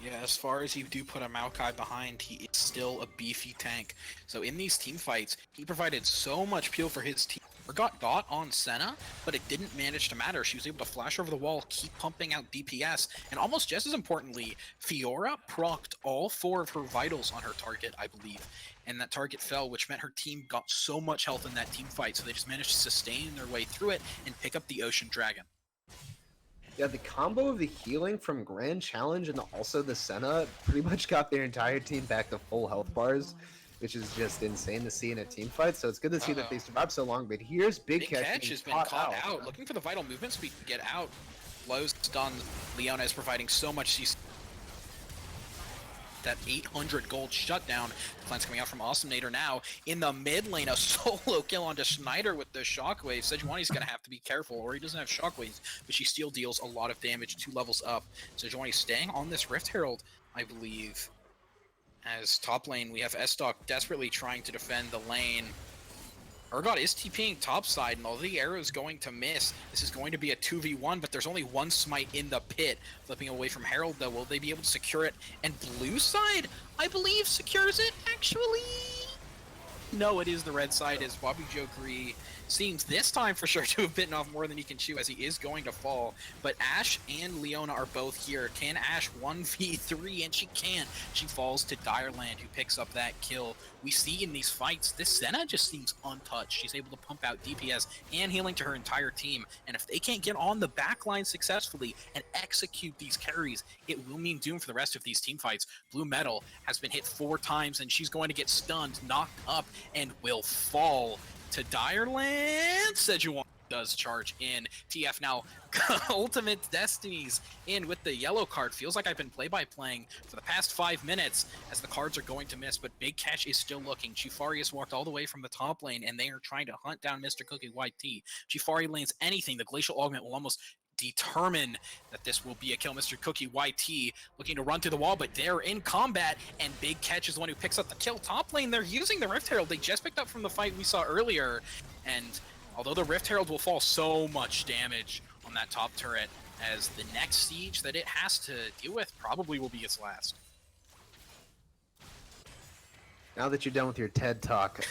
B: Yeah, as far as you do put a Maokai behind, he is still a beefy tank. So in these team fights, he provided so much peel for his team. Got on Senna, but it didn't manage to matter. She was able to flash over the wall, keep pumping out DPS, and almost just as importantly, Fiora procced all 4 of her vitals on her target, I believe. And that target fell, which meant her team got so much health in that team fight, so they just managed to sustain their way through it and pick up the Ocean Dragon.
A: Yeah, the combo of the healing from Grand Challenge and also the Senna pretty much got their entire team back to full health bars, which is just insane to see in a team fight. So it's good to see that they survived so long. But here's Big Catch
B: has been caught out, looking for the vital movement so we can get out. Blows done. Leona is providing so much CC. That 800 gold shutdown. The plan's coming out from Awesomenator now. In the mid lane, a solo kill onto Schneider with the shockwave. Sejuani's going to have to be careful, or he doesn't have shockwaves, but she still deals a lot of damage 2 levels up. Sejuani staying on this Rift Herald, I believe. As top lane, we have Estoc desperately trying to defend the lane. Urgot is TPing topside, and although the arrow is going to miss, this is going to be a 2v1, but there's only 1 smite in the pit. Flipping away from Herald, though, will they be able to secure it? And blue side, I believe, secures it, actually? No, it is the red side, as Bobby Joe Gree seems this time for sure to have bitten off more than he can chew as he is going to fall. But Ashe and Leona are both here. Can Ashe 1v3? And she can. She falls to Direland, who picks up that kill. We see in these fights, this Senna just seems untouched. She's able to pump out DPS and healing to her entire team. And if they can't get on the backline successfully and execute these carries, it will mean doom for the rest of these team fights. Blue Metal has been hit 4 times, and she's going to get stunned, knocked up, and will fall to Direland. Sejuani does charge in. TF now Ultimate Destinies in with the yellow card. Feels like I've been play-by-playing for the past 5 minutes as the cards are going to miss, but Big Catch is still looking. Chifari has walked all the way from the top lane, and they are trying to hunt down Mr. Cookie YT. Chifari lanes anything. The Glacial Augment will almost determine that this will be a kill. Mr. Cookie YT looking to run through the wall, but they're in combat, and Big Catch is the one who picks up the kill. Top lane, they're using the Rift Herald they just picked up from the fight we saw earlier, and although the Rift Herald will fall so much damage on that top turret, as the next siege that it has to deal with probably will be its last.
A: Now that you're done with your TED Talk,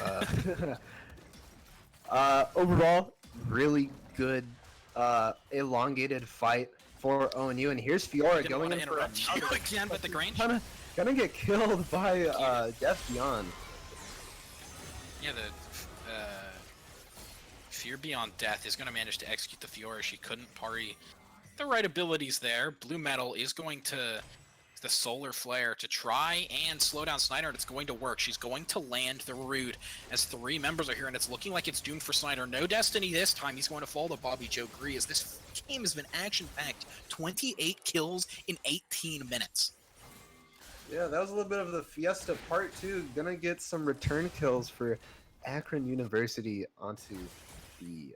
A: overall, really good elongated fight for ONU, and here's Fiora going in for
B: you again, but the Grange
A: gonna get killed by Death Beyond.
B: Yeah, the Fear Beyond Death is going to manage to execute the Fiora. She couldn't parry the right abilities there. Blue Metal is going to the Solar Flare to try and slow down Snyder, and it's going to work. She's going to land the Root as 3 members are here, and it's looking like it's doomed for Snyder. No Destiny this time. He's going to fall to Bobby Joe Gree, as this game has been action-packed. 28 kills in 18 minutes.
A: Yeah, that was a little bit of the Fiesta part 2. Gonna get some return kills for Akron University onto the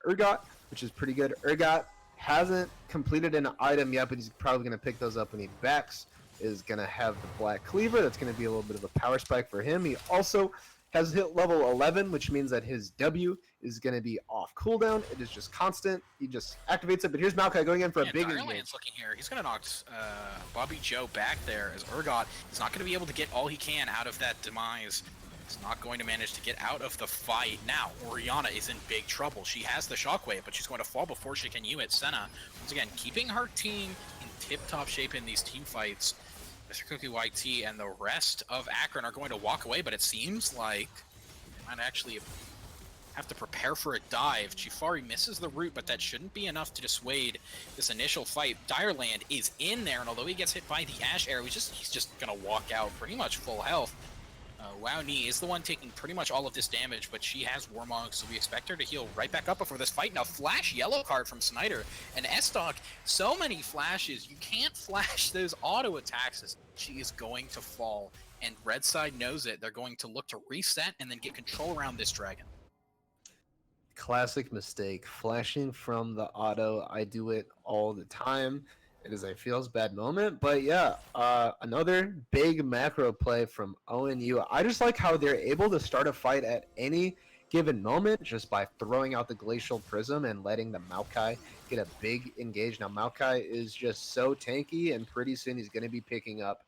A: Urgot, which is pretty good. Urgot hasn't completed an item yet, but he's probably going to pick those up when he backs. Is going to have the Black Cleaver. That's going to be a little bit of a power spike for him. He also has hit level 11, which means that his W is going to be off cooldown. It is just constant. He just activates it. But here's Maokai going in for a big engage.
B: Looking here. He's going to knock Bobby Joe back there as Urgot is not going to be able to get all he can out of that demise. He's not going to manage to get out of the fight. Now, Orianna is in big trouble. She has the Shockwave, but she's going to fall before she can use it. Senna, once again, keeping her team in tip-top shape in these team fights. Mr. Cookie YT and the rest of Akron are going to walk away, but it seems like they might actually have to prepare for a dive. Chifari misses the root, but that shouldn't be enough to dissuade this initial fight. Direland is in there, and although he gets hit by the Ashe arrow, he's just going to walk out pretty much full health. Wow Ni is the one taking pretty much all of this damage, but she has Warmog, so we expect her to heal right back up before this fight. Now, flash yellow card from Snyder, and Estoc, so many flashes, you can't flash those auto attacks as she is going to fall, and Red Side knows it. They're going to look to reset and then get control around this dragon.
A: Classic mistake, flashing from the auto. I do it all the time. It is a feels bad moment, but yeah, another big macro play from ONU. I just like how they're able to start a fight at any given moment just by throwing out the Glacial Prism and letting the Maokai get a big engage. Now, Maokai is just so tanky, and pretty soon he's going to be picking up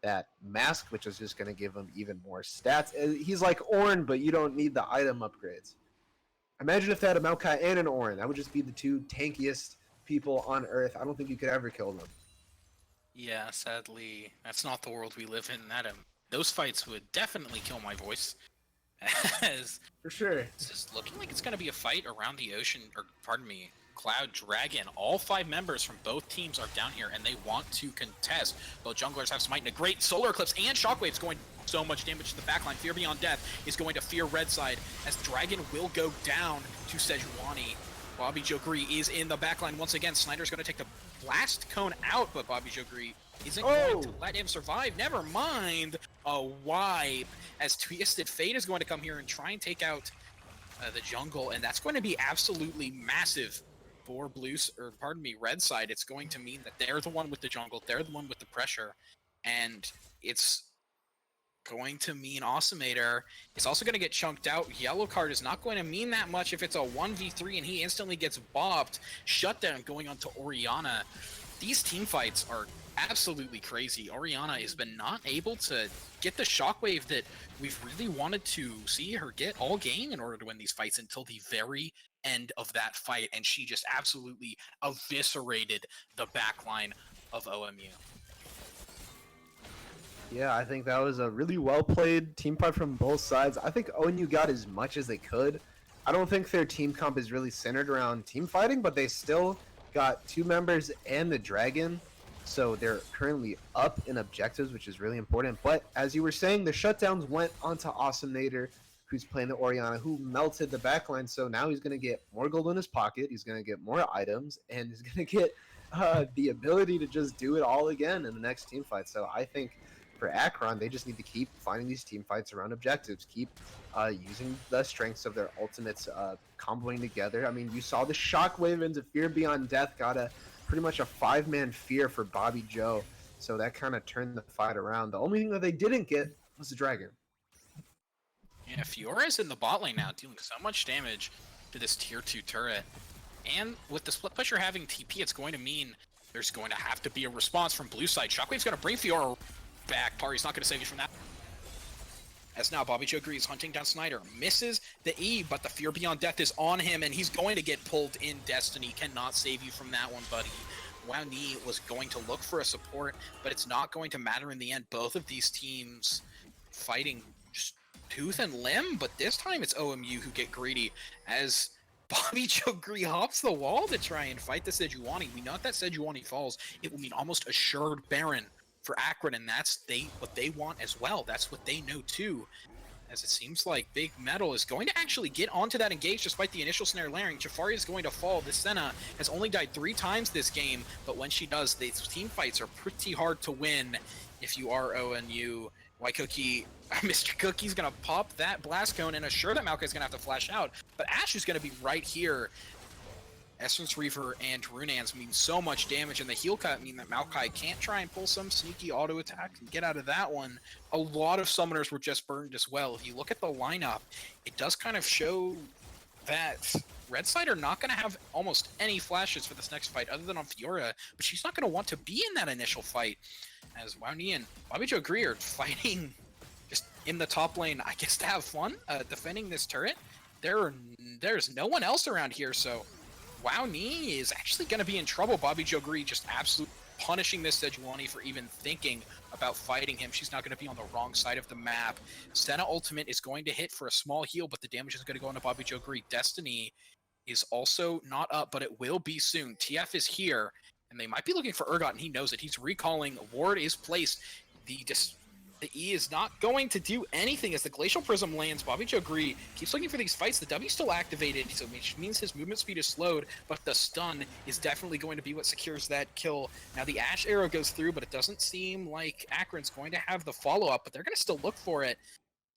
A: that mask, which is just going to give him even more stats. He's like Ornn, but you don't need the item upgrades. Imagine if they had a Maokai and an Ornn. That would just be the 2 tankiest people on Earth. I don't think you could ever kill them.
B: Yeah, sadly, that's not the world we live in. Those fights would definitely kill my voice. As
A: for sure.
B: It's just looking like it's going to be a fight around the ocean, or pardon me, Cloud Dragon. All 5 members from both teams are down here, and they want to contest. Both junglers have Smite and a great Solar Eclipse, and Shockwave's going so much damage to the backline. Fear Beyond Death is going to fear Red Side, as Dragon will go down to Sejuani. Bobby Joe Gree is in the backline once again. Snyder's going to take the Blast Cone out, but Bobby Joe Gree isn't going to let him survive. Never mind a wipe, as Twisted Fate is going to come here and try and take out the jungle, and that's going to be absolutely massive for Red Side. It's going to mean that they're the one with the jungle, they're the one with the pressure, and it's going to mean Awesomator is also going to get chunked out. Yellow card is not going to mean that much if it's a 1v3 and he instantly gets bopped. Shutdown going on to Orianna. These team fights are absolutely crazy. Orianna has been not able to get the shockwave that we've really wanted to see her get all game in order to win these fights until the very end of that fight, and she just absolutely eviscerated the backline of OMU.
A: Yeah, I think that was a really well played team fight from both sides. I think ONU got as much as they could. I don't think their team comp is really centered around team fighting, but they still got 2 members and the dragon. So they're currently up in objectives, which is really important. But as you were saying, the shutdowns went onto Awesome Nader, who's playing the Orianna, who melted the backline. So now he's going to get more gold in his pocket. He's going to get more items, and he's going to get the ability to just do it all again in the next team fight. So I think for Akron, they just need to keep finding these team fights around objectives, keep using the strengths of their ultimates, comboing together. I mean, you saw the shockwave into Fear Beyond Death got pretty much a 5-man fear for Bobby Joe, so that kind of turned the fight around. The only thing that they didn't get was the dragon.
B: Yeah, Fiora's in the bot lane now, dealing so much damage to this tier 2 turret. And with the split pusher having TP, it's going to mean there's going to have to be a response from blue side. Shockwave's going to bring Fiora back. Pari's not going to save you from that. As now Bobby Joe Gree is hunting down Snyder. Misses the E, but the Fear Beyond Death is on him, and he's going to get pulled in Destiny. Cannot save you from that one, buddy. WowNee was going to look for a support, but it's not going to matter in the end. Both of these teams fighting just tooth and limb, but this time it's OMU who get greedy as Bobby Joe Gree hops the wall to try and fight the Sejuani. We know if that Sejuani falls, it will mean almost assured Baron for Akron, and that's what they want as well. That's what they know too, as it seems like Big Metal is going to actually get onto that engage despite the initial snare layering. Jafari is going to fall. This Senna has only died 3 times this game, but when she does, these team fights are pretty hard to win if you are ONU. Waikookie, Mr. Cookie's gonna pop that blast cone and assure that Maokai's gonna have to flash out, but Ash is gonna be right here. Essence Reaver and Runaan's mean so much damage, and the heal cut mean that Maokai can't try and pull some sneaky auto attack and get out of that one. A lot of summoners were just burned as well. If you look at the lineup, it does kind of show that Red Side are not going to have almost any flashes for this next fight other than on Fiora, but she's not going to want to be in that initial fight, as WowNee and Bobby Joe Gree are fighting just in the top lane, I guess, to have fun defending this turret. There's no one else around here, so WowNee is actually going to be in trouble. Bobby Joe Gree just absolutely punishing this Sejuani for even thinking about fighting him. She's not going to be on the wrong side of the map. Senna ultimate is going to hit for a small heal, but the damage is going to go into Bobby Joe Gree. Destiny is also not up, but it will be soon. TF is here, and they might be looking for Urgot, and he knows it. He's recalling. Ward is placed. The E is not going to do anything as the Glacial Prism lands. Bobby Joe Gree keeps looking for these fights. The W still activated, so which means his movement speed is slowed, but the stun is definitely going to be what secures that kill. Now the Ash arrow goes through, but it doesn't seem like Akron's going to have the follow-up, but they're going to still look for it.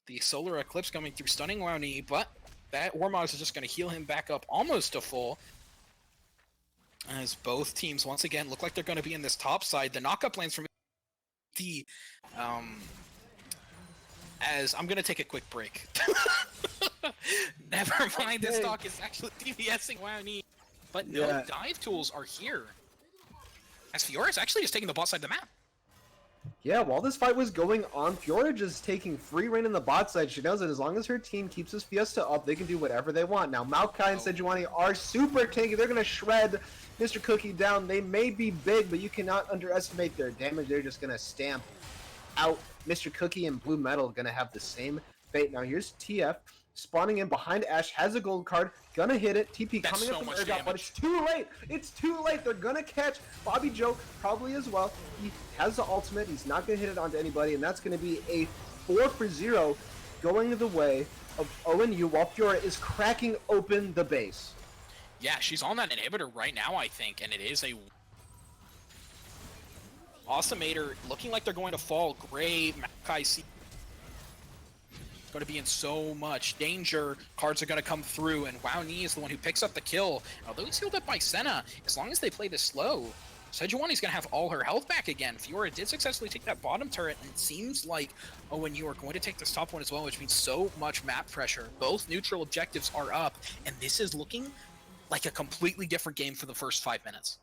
B: The Solar Eclipse coming through, stunning WowNee, but that Warmogs is just going to heal him back up almost to full. As both teams, once again, look like they're going to be in this top side. The knockup lands from the as I'm gonna take a quick break. Never mind, this talk is actually DPSing WowNee, but no dive tools are here. As Fiora is actually just taking the bot side of the map.
A: Yeah, while this fight was going on, Fiora just taking free reign in the bot side. She knows that as long as her team keeps this Fiesta up, they can do whatever they want. Now, Maokai and Sejuani are super tanky. They're going to shred Mr. Cookie down. They may be big, but you cannot underestimate their damage. They're just going to stamp out Mr. Cookie, and Blue Metal going to have the same fate. Now, here's TF spawning in behind Ash, has a gold card, gonna hit it. TP
B: That's
A: coming
B: so
A: up from
B: much
A: Urgot, but it's too late. It's too late. They're gonna catch Bobby Joe probably as well. He has the ultimate. He's not gonna hit it onto anybody, and that's gonna be a 4-for-0 going the way of ONU while Fiora is cracking open the base.
B: Yeah, she's on that inhibitor right now, I think, and it is a Awesomator looking like they're going to fall. Gray, Maokai going to be in so much danger. Cards are going to come through, and WowNee is the one who picks up the kill. Although he's healed up by Senna, as long as they play this slow, Sejuani's going to have all her health back again. Fiora did successfully take that bottom turret, and it seems like ONU are going to take this top one as well, which means so much map pressure. Both neutral objectives are up, and this is looking like a completely different game for the first 5 minutes.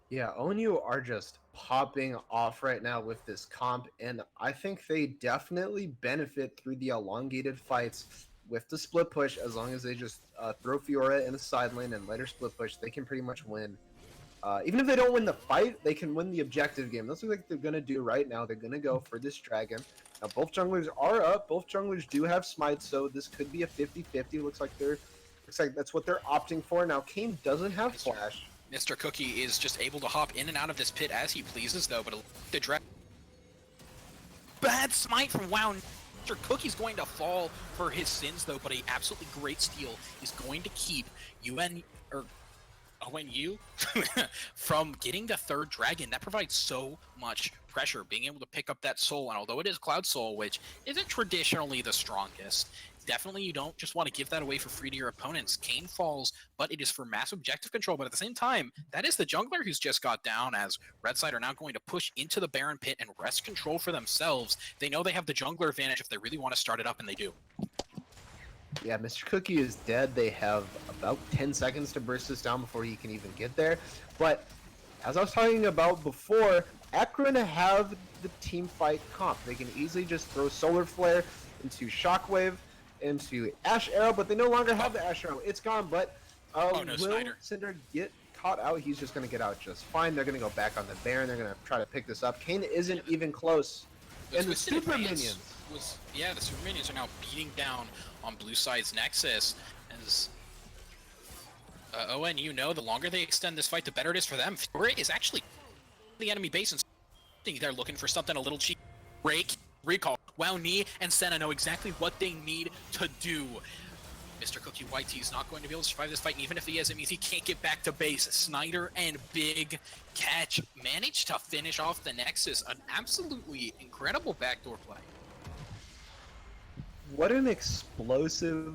A: Yeah, ONU are just popping off right now with this comp, and I think they definitely benefit through the elongated fights with the split push. As long as they just throw Fiora in the side lane and let her split push, they can pretty much win. Even if they don't win the fight, they can win the objective game. That's what they're going to do right now. They're going to go for this dragon. Now, both junglers are up. Both junglers do have smite, so this could be a 50-50. Looks like that's what they're opting for. Now, Kane doesn't have flash.
B: Mr. Cookie is just able to hop in and out of this pit as he pleases, though, but the bad smite from WoW. Mr. Cookie's going to fall for his sins, though, but a absolutely great steal is going to keep ONU from getting the third dragon. That provides so much pressure, being able to pick up that soul, and although it is Cloud Soul, which isn't traditionally the strongest, definitely you don't just want to give that away for free to your opponents. Kane falls, but it is for mass objective control, but at the same time, that is the jungler who's just got down, as Red Side are now going to push into the Baron pit and wrest control for themselves. They know they have the jungler advantage if they really want to start it up, and they do.
A: Yeah, Mr. Cookie is dead. They have about 10 seconds to burst this down before he can even get there. But as I was talking about before, Akron have the team fight comp. They can easily just throw Solar Flare into Shockwave, into Ash Arrow, but they no longer have the Ash Arrow. It's gone, but will
B: Snyder.
A: Cinder get caught out? He's just going to get out just fine. They're going to go back on the Baron. They're going to try to pick this up. Kane isn't even close. And the Super Minions.
B: The Super Minions are now beating down on Blue Side's Nexus, as ONU know the longer they extend this fight, the better it is for them. Fiora is actually the enemy base, and they're looking for something a little cheap. Break, recall. WoW Knee and Senna know exactly what they need to do. Mr. Cookie Whitey is not going to be able to survive this fight, and even if he is, it means he can't get back to base. Snyder and Big Catch managed to finish off the Nexus. An absolutely incredible backdoor play.
A: What an explosive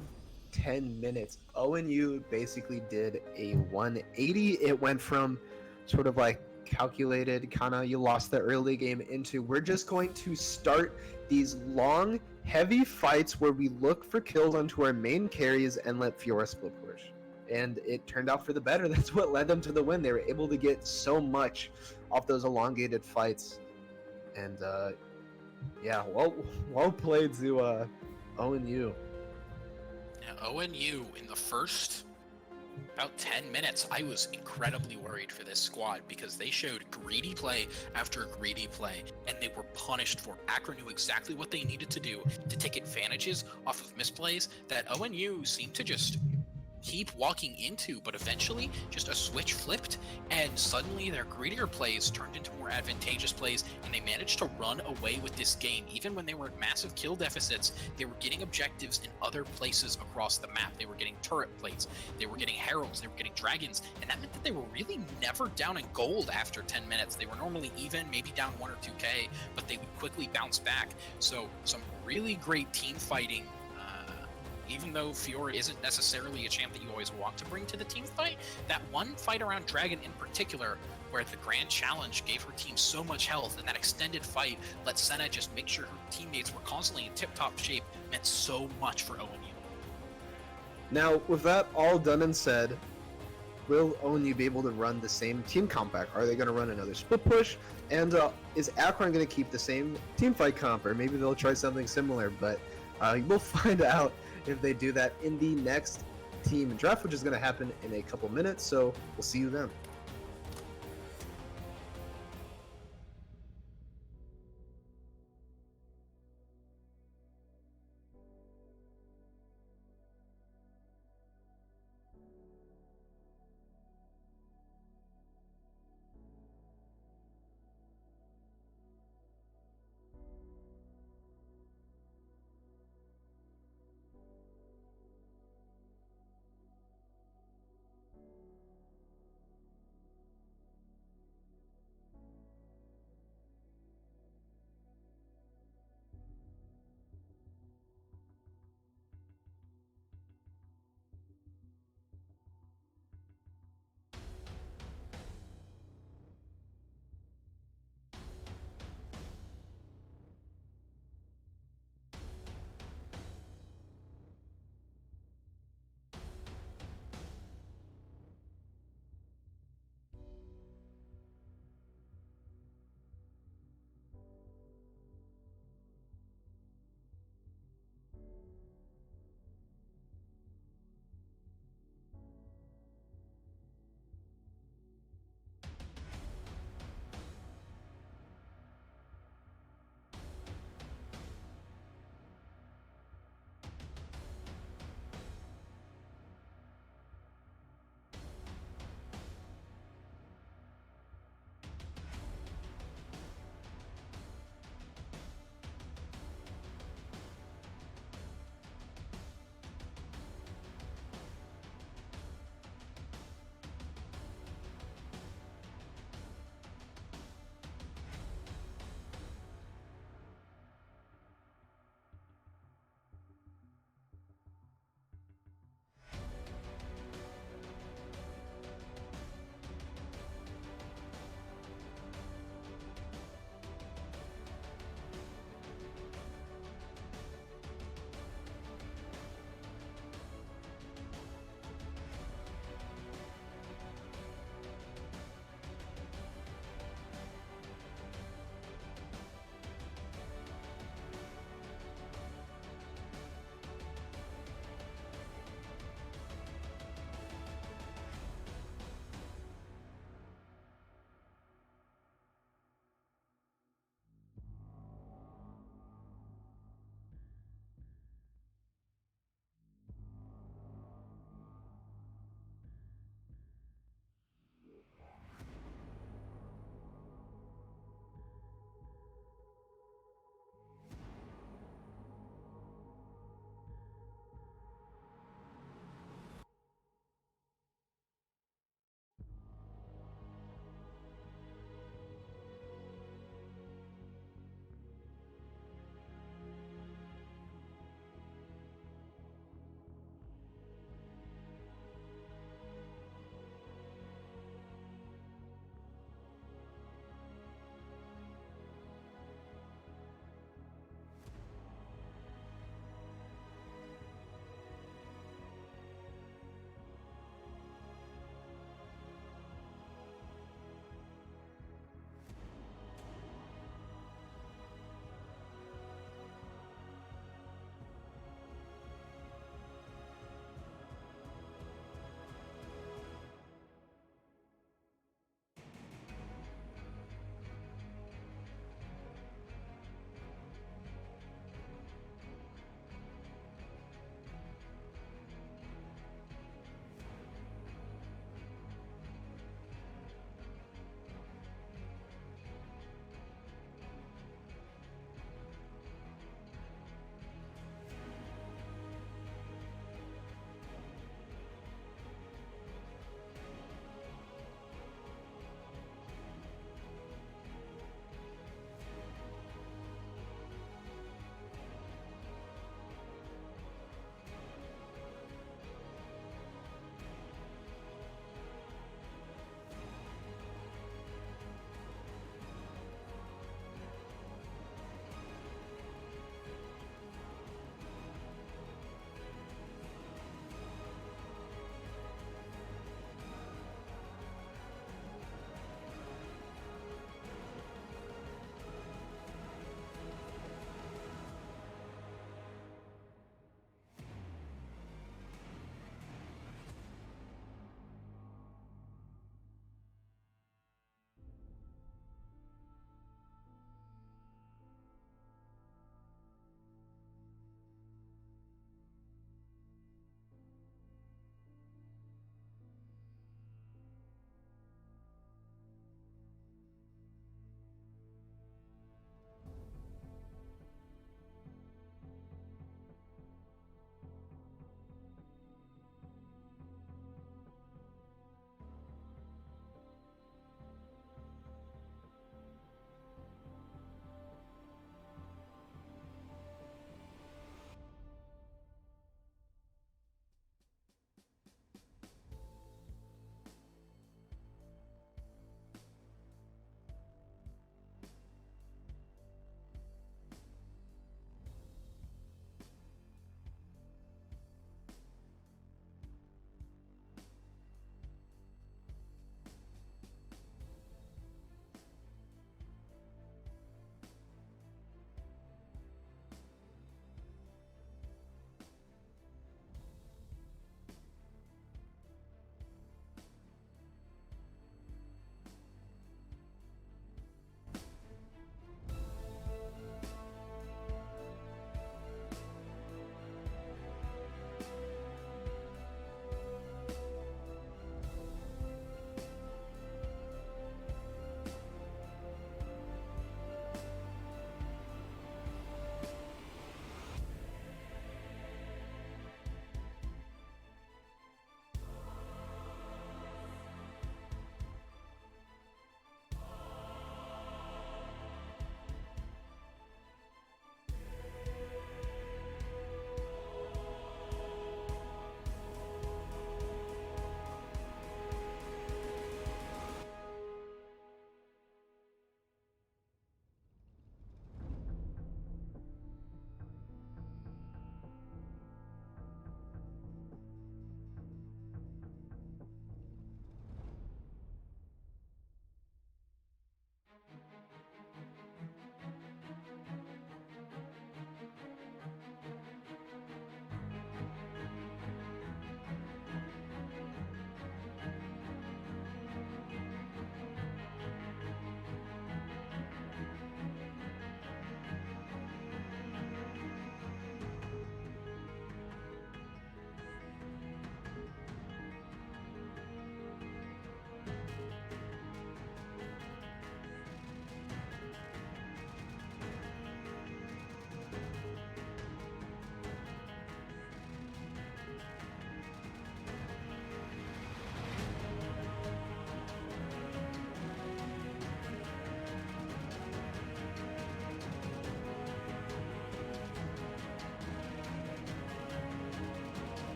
A: 10 minutes. ONU basically did a 180. It went from sort of like calculated, kind of you lost the early game, into we're just going to start these long, heavy fights where we look for kills onto our main carries and let Fiora split push. And it turned out for the better. That's what led them to the win. They were able to get so much off those elongated fights. And yeah, well played to ONU.
B: Now, ONU in the first about 10 minutes, I was incredibly worried for this squad because they showed greedy play after greedy play, and they were punished for it. Akron knew exactly what they needed to do to take advantages off of misplays that ONU seemed to just keep walking into, but eventually just a switch flipped and suddenly their greedier plays turned into more advantageous plays, and they managed to run away with this game. Even when they were at massive kill deficits, they were getting objectives in other places across the map. They were getting turret plates, they were getting heralds, they were getting dragons, and that meant that they were really never down in gold after 10 minutes. They were normally even, maybe down 1 or 2k, but they would quickly bounce back. So some really great team fighting. Even though Fiora isn't necessarily a champ that you always want to bring to the team fight, that one fight around Dragon in particular, where the Grand Challenge gave her team so much health, and that extended fight let Senna just make sure her teammates were constantly in tip-top shape, meant so much for ONU.
A: Now, with that all done and said, will ONU be able to run the same team comp back? Are they going to run another split push? And is Akron going to keep the same team fight comp? Or maybe they'll try something similar, but we'll find out if they do that in the next team draft, which is going to happen in a couple minutes. So we'll see you then.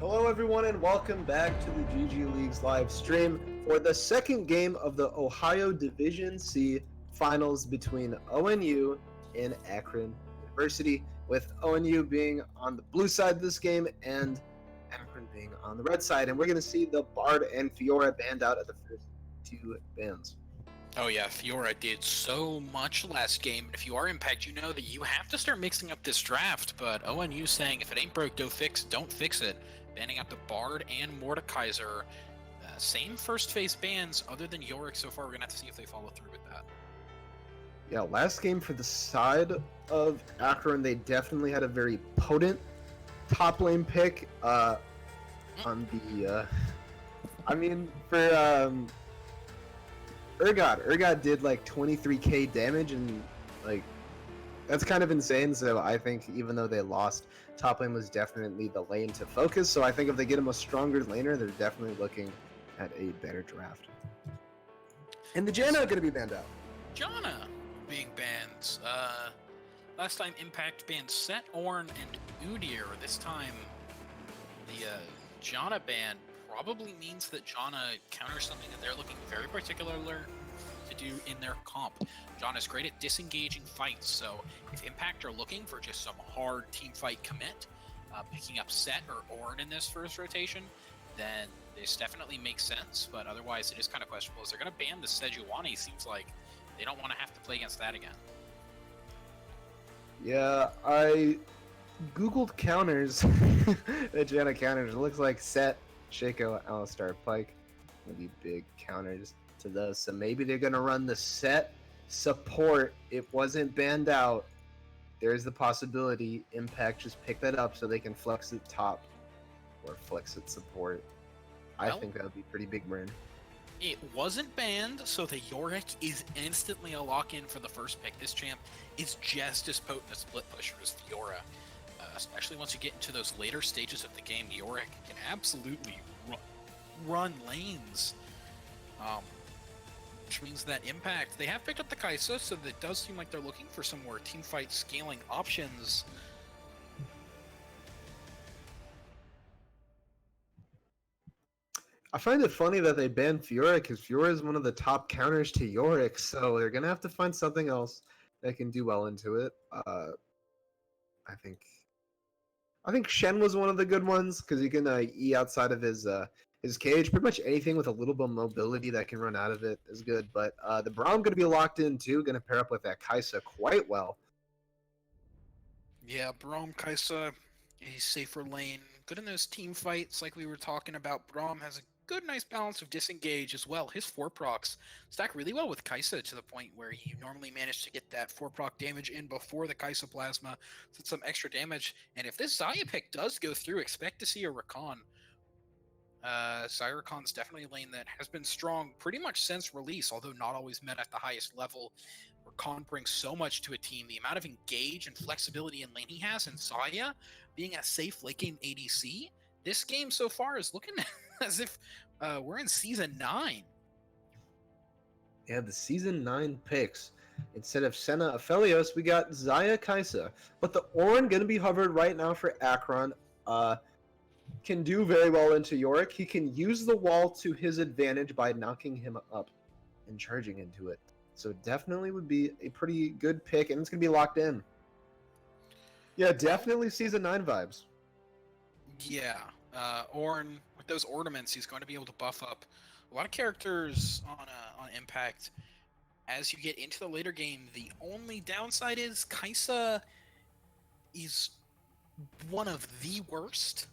A: Hello, everyone, and welcome back to the GG Leagues live stream for the second game of the Ohio Division C finals between ONU and Akron University, with ONU being on the blue side of this game and Akron being on the red side. And we're going to see the Bard and Fiora banned out at the first two bans.
B: Oh yeah, Fiora did so much last game, and if you are Impact, you know that you have to start mixing up this draft, but ONU saying if it ain't broke, don't fix it. Banning out the Bard and Mordekaiser. Same first phase bans, other than Yorick so far. We're going to have to see if they follow through with that.
A: Yeah, last game for the side of Akron, they definitely had a very potent top lane pick on the... Urgot did like 23k damage, and like that's kind of insane. So I think even though they lost, top lane was definitely the lane to focus. So I think if they get him a stronger laner, they're definitely looking at a better draft. And the Janna are going to be banned out.
B: Janna being banned. Last time Impact banned Set, Ornn, and Udyr. This time the Janna ban probably means that Janna counters something that they're looking very particular to do in their comp. Janna's great at disengaging fights, so if Impact are looking for just some hard team fight commit, picking up Set or Ornn in this first rotation, then this definitely makes sense, but otherwise it is kind of questionable. Is they're going to ban the Sejuani? Seems like they don't want to have to play against that again.
A: Yeah, I googled counters. The Janna counters. It looks like Set, Shaco, Alistar, Pike. Maybe big counters to those. So maybe they're going to run the Set support. It wasn't banned out. There's the possibility Impact just pick that up so they can flex it top or flex it support. I think that would be pretty big burn.
B: It wasn't banned, so the Yorick is instantly a lock-in for the first pick. This champ is just as potent a split pusher as Fiora. Especially once you get into those later stages of the game, Yorick can absolutely run lanes. Which means that Impact, they have picked up the Kai'Sa, so it does seem like they're looking for some more teamfight scaling options.
A: I find it funny that they banned Fiora, because Fiora is one of the top counters to Yorick, so they're going to have to find something else that can do well into it. I think Shen was one of the good ones, because he can E outside of his cage. Pretty much anything with a little bit of mobility that can run out of it is good. But the Braum going to be locked in too, going to pair up with that Kai'Sa quite well.
B: Yeah, Braum, Kai'Sa, a safer lane. Good in those team fights like we were talking about. Braum has a good, nice balance of disengage as well. His 4 procs stack really well with Kai'Sa to the point where you normally manage to get that 4 proc damage in before the Kai'Sa plasma, so it's some extra damage. And if this Xayah pick does go through, expect to see a Rakan. Rakan's definitely a lane that has been strong pretty much since release, although not always met at the highest level. Rakan brings so much to a team. The amount of engage and flexibility in lane he has, and Xayah being a safe late game ADC, this game so far is looking as if we're in Season 9.
A: Yeah, the Season 9 picks. Instead of Senna Aphelios, we got Xayah Kai'Sa. But the Ornn going to be hovered right now for Akron. Can do very well into Yorick. He can use the wall to his advantage by knocking him up and charging into it. So definitely would be a pretty good pick, and it's going to be locked in. Yeah, definitely Season 9 vibes.
B: Yeah, Ornn, with those ornaments, he's going to be able to buff up a lot of characters on Impact. As you get into the later game, the only downside is Kai'Sa is one of the worst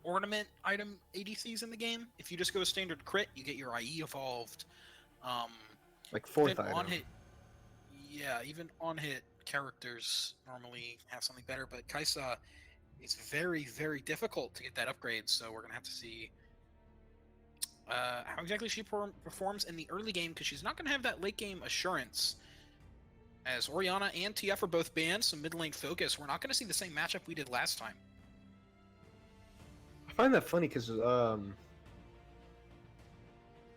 B: ornament item ADCs in the game. If you just go standard crit, you get your IE evolved.
A: Like 4th item.
B: On-hit, yeah, even on-hit characters normally have something better, but Kai'Sa, it's very, very difficult to get that upgrade, so we're going to have to see how exactly she performs in the early game, because she's not going to have that late game assurance. As Orianna and TF are both banned, some mid lane focus, we're not going to see the same matchup we did last time.
A: I find that funny because,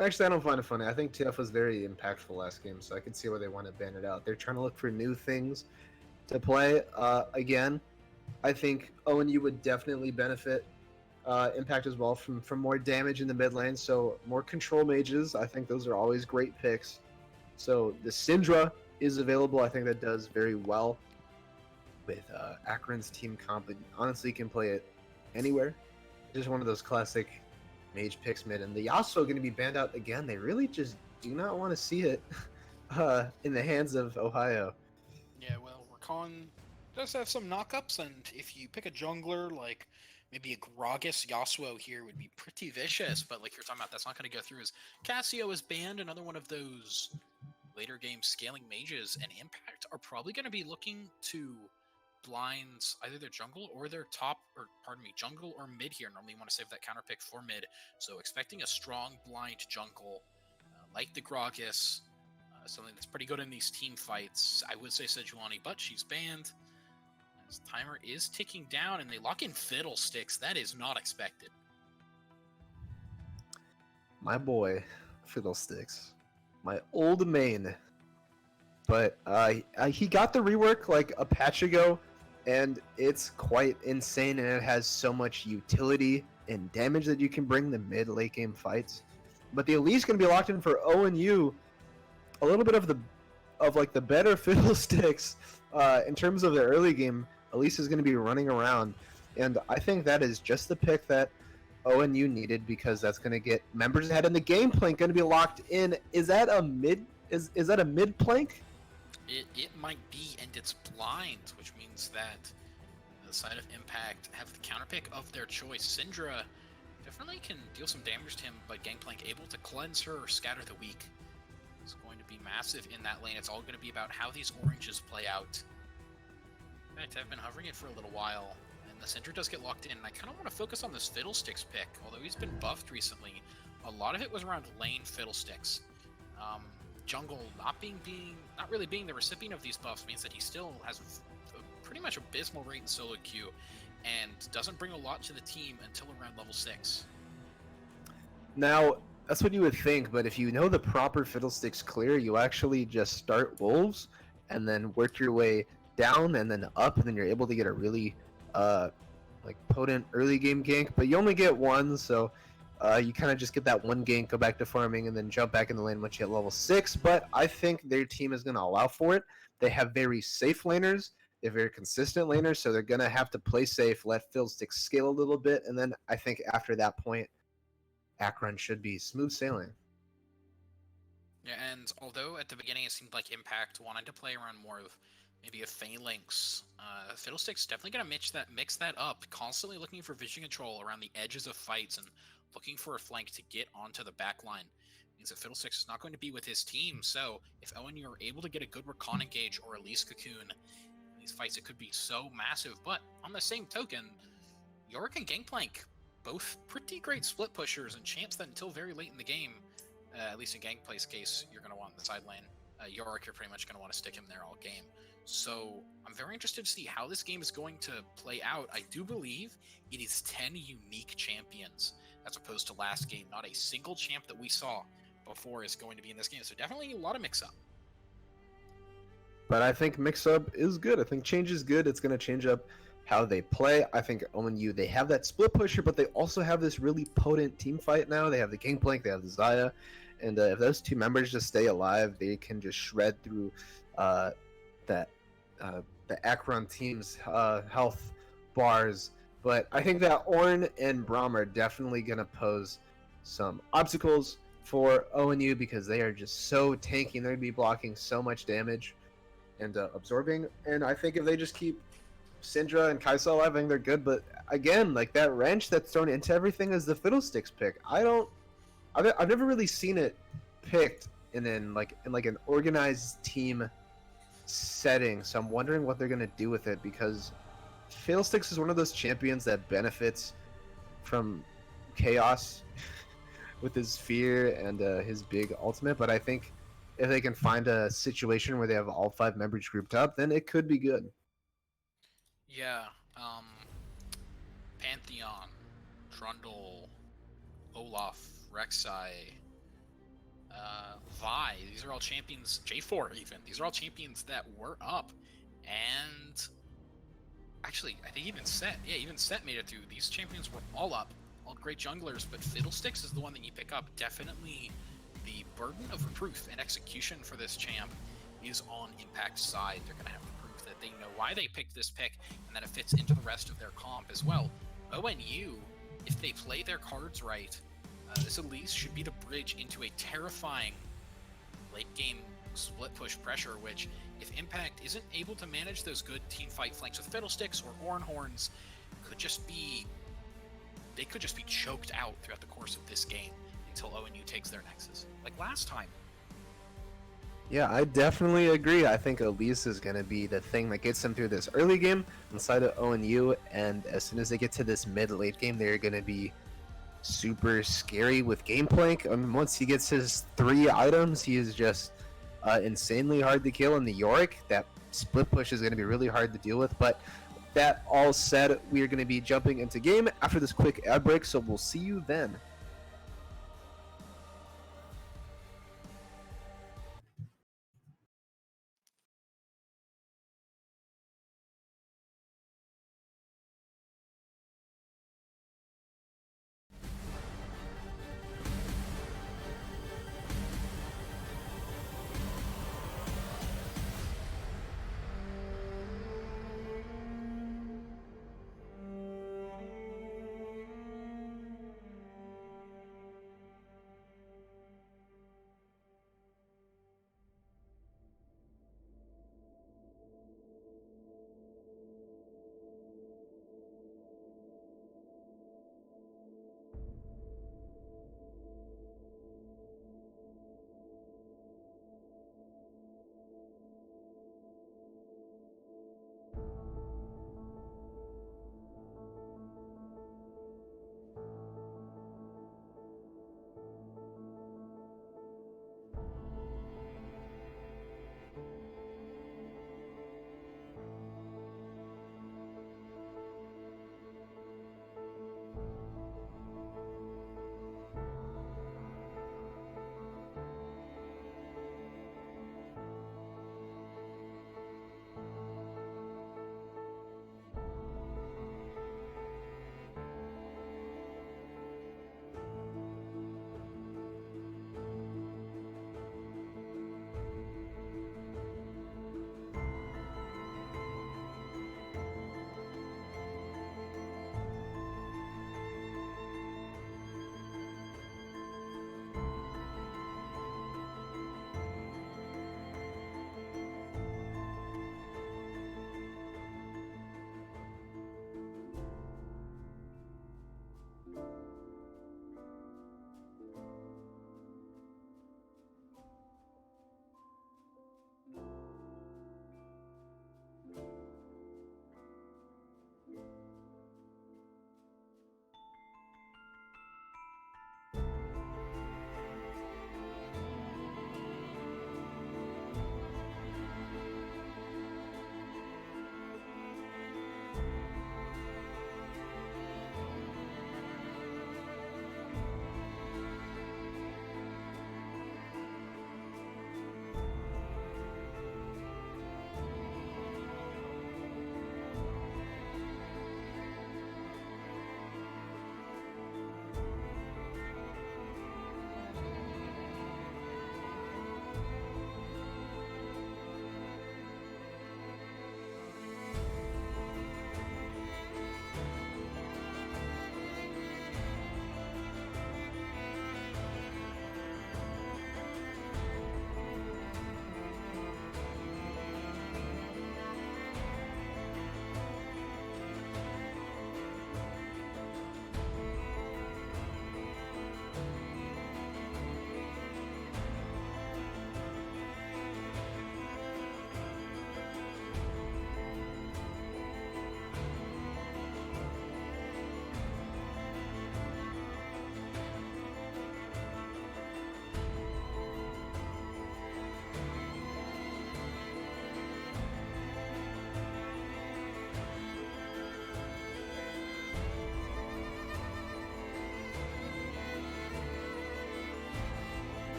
A: actually, I don't find it funny. I think TF was very impactful last game, so I can see why they want to ban it out. They're trying to look for new things to play. Again, I think ONU would definitely benefit impact as well from more damage in the mid lane. So more control mages. I think those are always great picks. So the Syndra is available. I think that does very well with Akron's team comp. And honestly, can play it anywhere. Just one of those classic mage picks mid. And the Yasuo going to be banned out again. They really just do not want to see it in the hands of Ohio.
B: Yeah, well, Rakan does have some knockups, and if you pick a jungler like maybe a Gragas Yasuo here would be pretty vicious, but like you're talking about, that's not going to go through as Cassio is banned, another one of those later game scaling mages, and Impact are probably going to be looking to blind either their jungle or their top, or pardon me, jungle or mid here. Normally you want to save that counter pick for mid, so expecting a strong blind jungle like the Gragas, something that's pretty good in these team fights. I would say Sejuani, but she's banned. As timer is ticking down, and they lock in Fiddlesticks. That is not expected.
A: My boy, Fiddlesticks. My old main. But he got the rework like a patch ago, and it's quite insane, and it has so much utility and damage that you can bring the mid-late game fights. But the Elite's going to be locked in for ONU. A little bit of the better Fiddlesticks in terms of the early game. Elise is going to be running around, and I think that is just the pick that ONU needed, because that's going to get members ahead, and the game plank going to be locked in. Is that a mid? Is that a mid plank?
B: It might be, and it's blind, which means that the side of Impact have the counter pick of their choice. Syndra definitely can deal some damage to him, but Gangplank able to cleanse her or scatter the weak. It's going to be massive in that lane. It's all going to be about how these oranges play out. In fact, I've been hovering it for a little while, and the Syndra does get locked in, and I kind of want to focus on this Fiddlesticks pick. Although he's been buffed recently, a lot of it was around lane Fiddlesticks. Jungle not really being the recipient of these buffs means that he still has a pretty much abysmal rate in solo queue, and doesn't bring a lot to the team until around level 6.
A: Now, that's what you would think, but if you know the proper Fiddlesticks clear, you actually just start Wolves, and then work your way down, and then up, and then you're able to get a really potent early game gank, but you only get one, so you kind of just get that one gank, go back to farming, and then jump back in the lane once you hit level 6. But I think their team is going to allow for it. They have very safe laners. They're very consistent laners, so they're going to have to play safe, let Fiddlesticks scale a little bit, and then I think after that point, Akron should be smooth sailing.
B: Yeah, and although at the beginning it seemed like Impact wanted to play around more of maybe a Phalanx, Fiddlesticks definitely going to mix that up, constantly looking for vision control around the edges of fights and looking for a flank to get onto the back line. Means that Fiddlesticks is not going to be with his team, so if ONU are able to get a good recon engage or at least cocoon in these fights, it could be so massive. But on the same token, Yorick and Gangplank, both pretty great split pushers and champs that until very late in the game, at least in Gangplank's case, you're going to want the side lane. Yorick, you're pretty much going to want to stick him there all game. So I'm very interested to see how this game is going to play out. I do believe it is 10 unique champions as opposed to last game. Not a single champ that we saw before is going to be in this game. So definitely a lot of mix-up.
A: But I think mix-up is good. I think change is good. It's going to change up how they play. I think ONU, they have that split pusher, but they also have this really potent team fight now. They have the Gangplank, they have the Xayah. And if those two members just stay alive, they can just shred through the Akron team's health bars. But I think that Ornn and Braum are definitely going to pose some obstacles for ONU because they are just so tanky and they're going to be blocking so much damage and absorbing. And I think if they just keep Syndra and Kaisa alive, I think they're good. But again, like that wrench that's thrown into everything is the Fiddlesticks pick. I've never really seen it picked in an organized team setting, so I'm wondering what they're gonna do with it because Fiddlesticks is one of those champions that benefits from chaos with his fear and his big ultimate. But I think if they can find a situation where they have all 5 members grouped up, then it could be good.
B: Yeah, Pantheon, Trundle, Olaf, Rek'Sai, Vi, these are all champions, J4 even, these are all champions that were up, and Actually, I think even Set. Yeah, even Set made it through. These champions were all up, all great junglers, but Fiddlesticks is the one that you pick up. Definitely the burden of proof and execution for this champ is on Impact's side. They're going to have to prove that they know why they picked this pick and that it fits into the rest of their comp as well. ONU, if they play their cards right, this Elise should be the bridge into a terrifying late game split push pressure, which if Impact isn't able to manage those good team fight flanks with Fiddlesticks or Ornhorns, they could just be choked out throughout the course of this game until ONU takes their Nexus, like last time.
A: Yeah, I definitely agree. I think Elise is going to be the thing that gets them through this early game inside of ONU, and as soon as they get to this mid-late game, they're going to be super scary with Gameplank. I mean, once he gets his 3 items, he is just insanely hard to kill in the Yorick. That split push is going to be really hard to deal with, but that all said, we are going to be jumping into game after this quick ad break, so we'll see you then.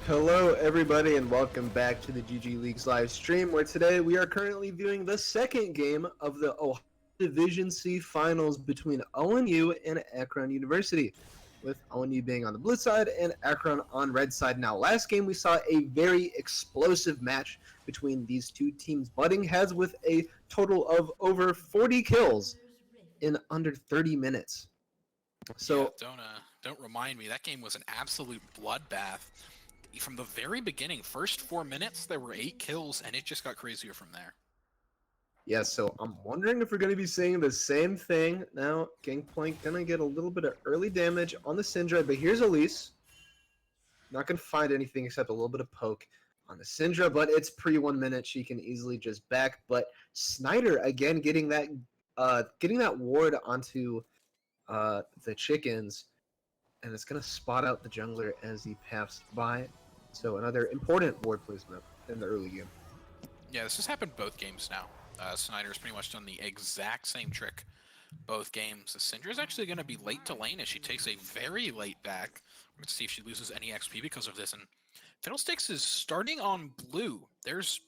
A: Hello, everybody, and welcome back to the GG Leagues live stream, where today we are currently viewing the second game of the Ohio Division C finals between ONU and Akron University, with ONU being on the blue side and Akron on red side. Now, last game we saw a very explosive match between these two teams butting heads with a total of over 40 kills in under 30 minutes. So
B: yeah, don't remind me. That game was an absolute bloodbath. From the very beginning, first 4 minutes, there were 8 kills, and it just got crazier from there.
A: yeah, so I'm wondering if we're going to be seeing the same thing. Now, Gangplank going to get a little bit of early damage on the Syndra, but here's Elise. Not going to find anything except a little bit of poke on the Syndra, but it's pre 1 minute. She can easily just back. But Snyder, again, getting that ward onto the chickens, and it's going to spot out the jungler as he paths by. So another important ward placement in the early game.
B: Yeah, this has happened both games now. Snyder's pretty much done the exact same trick both games. Syndra's actually going to be late to lane as she takes a very late back. Let's see if she loses any XP because of this. And Fiddlesticks is starting on blue. There's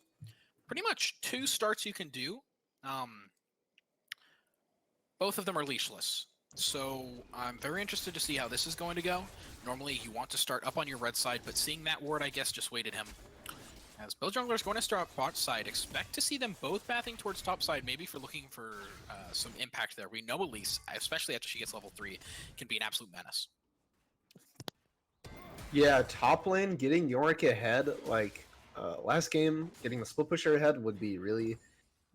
B: pretty much 2 starts you can do. Both of them are leashless. So I'm very interested to see how this is going to go. Normally you want to start up on your red side, but seeing that ward, I guess, just waited him. As both junglers going to start bot side, expect to see them both pathing towards top side, maybe for looking for some impact there. We know Elise, especially after she gets level 3, can be an absolute menace.
A: Yeah, top lane, getting Yorick ahead, like last game, getting the split pusher ahead would be really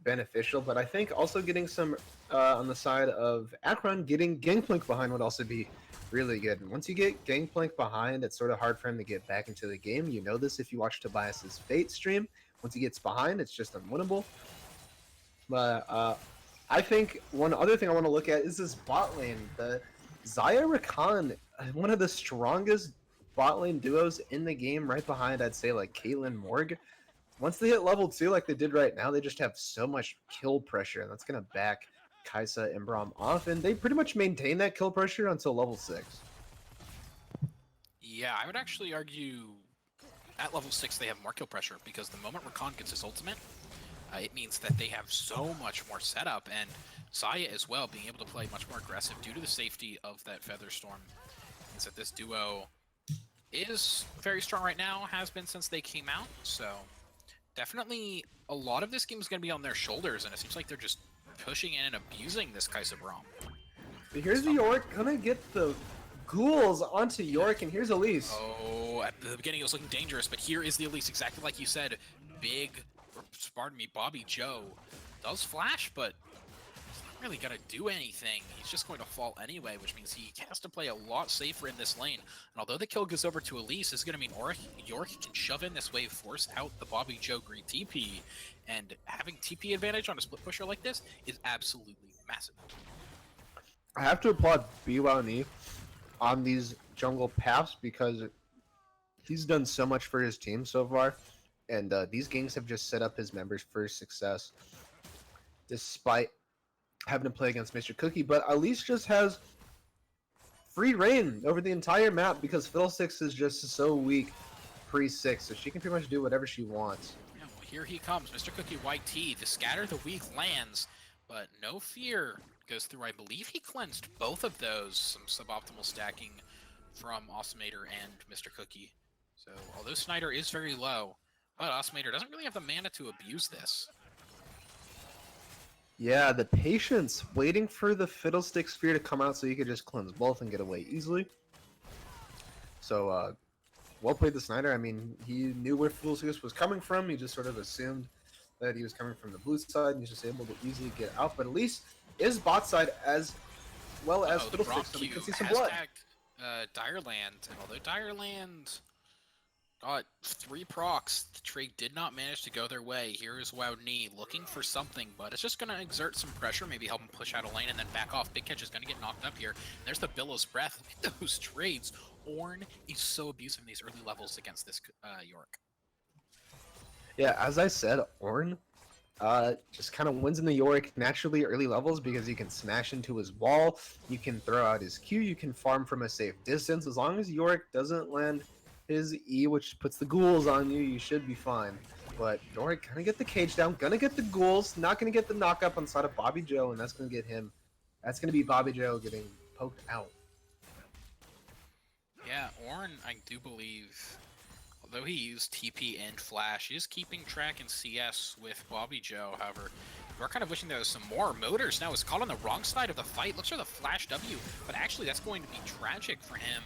A: beneficial, but I think also getting some on the side of Akron, getting Gangplank behind would also be really good. And once you get Gangplank behind, it's sort of hard for him to get back into the game. You know this if you watch Tobias's Fate stream. Once he gets behind, it's just unwinnable. But I think one other thing I want to look at is this bot lane. The Xayah Rakan, one of the strongest bot lane duos in the game, right behind, I'd say, like Caitlyn Morg. Once they hit level 2 like they did right now, they just have so much kill pressure, and that's going to back Kai'Sa and Braum off, and they pretty much maintain that kill pressure until level 6.
B: Yeah, I would actually argue at level 6 they have more kill pressure, because the moment Rakan gets his ultimate, it means that they have so much more setup, and Xayah as well, being able to play much more aggressive due to the safety of that Featherstorm, means that this duo is very strong right now, has been since they came out, so definitely a lot of this game is going to be on their shoulders, and it seems like they're just pushing in and abusing this Kai'Sa Braum.
A: But here's the Yorick, gonna get the ghouls onto Yorick, and here's Elise.
B: Oh, at the beginning it was looking dangerous, but here is the Elise, exactly like you said. Pardon me, Bobby Joe does flash, but he's not really gonna do anything. He's just going to fall anyway, which means he has to play a lot safer in this lane. And although the kill goes over to Elise, this is gonna mean Yorick can shove in this wave, force out the Bobby Joe green TP, and having TP advantage on a split pusher like this is absolutely massive.
A: I have to applaud BYNE on these jungle paths because he's done so much for his team so far, and these games have just set up his members for success, despite having to play against Mr. Cookie. But Elise just has free reign over the entire map because Fiddlesticks is just so weak pre-6, so she can pretty much do whatever she wants.
B: Yeah, well, here he comes, Mr. Cookie YT. The scatter the weak lands, but no fear goes through. I believe he cleansed both of those. Some suboptimal stacking from Osmator and Mr. Cookie. So although Snyder is very low, but Osmator doesn't really have the mana to abuse this.
A: Yeah, the patience, waiting for the Fiddlestick Sphere to come out so you could just cleanse both and get away easily. So, well played the Snyder. I mean, he knew where Fiddlesticks was coming from. He just sort of assumed that he was coming from the blue side, and he's just able to easily get out. But at least is bot side as well as Fiddlesticks, so we can see some blood.
B: Direland, and although Direland got 3 procs, the trade did not manage to go their way. Here is WowKnee looking for something, but it's just going to exert some pressure, maybe help him push out a lane and then back off. Big Catch is going to get knocked up here. There's the Billow's Breath. Look at those trades. Ornn is so abusive in these early levels against this Yorick.
A: Yeah, as I said, Ornn just kind of wins in the Yorick naturally early levels because you can smash into his wall, you can throw out his Q, you can farm from a safe distance. As long as Yorick doesn't land his E, which puts the ghouls on you. You should be fine. But Yorick gonna get the cage down, gonna get the ghouls, not gonna get the knockup on the side of Bobby Joe, and that's gonna get him. That's gonna be Bobby Joe getting poked out.
B: Yeah, Ornn, I do believe, although he used TP and Flash, is keeping track in CS with Bobby Joe. However, we're kind of wishing there was some more. Motors now is caught on the wrong side of the fight. Looks for the Flash W, but actually that's going to be tragic for him.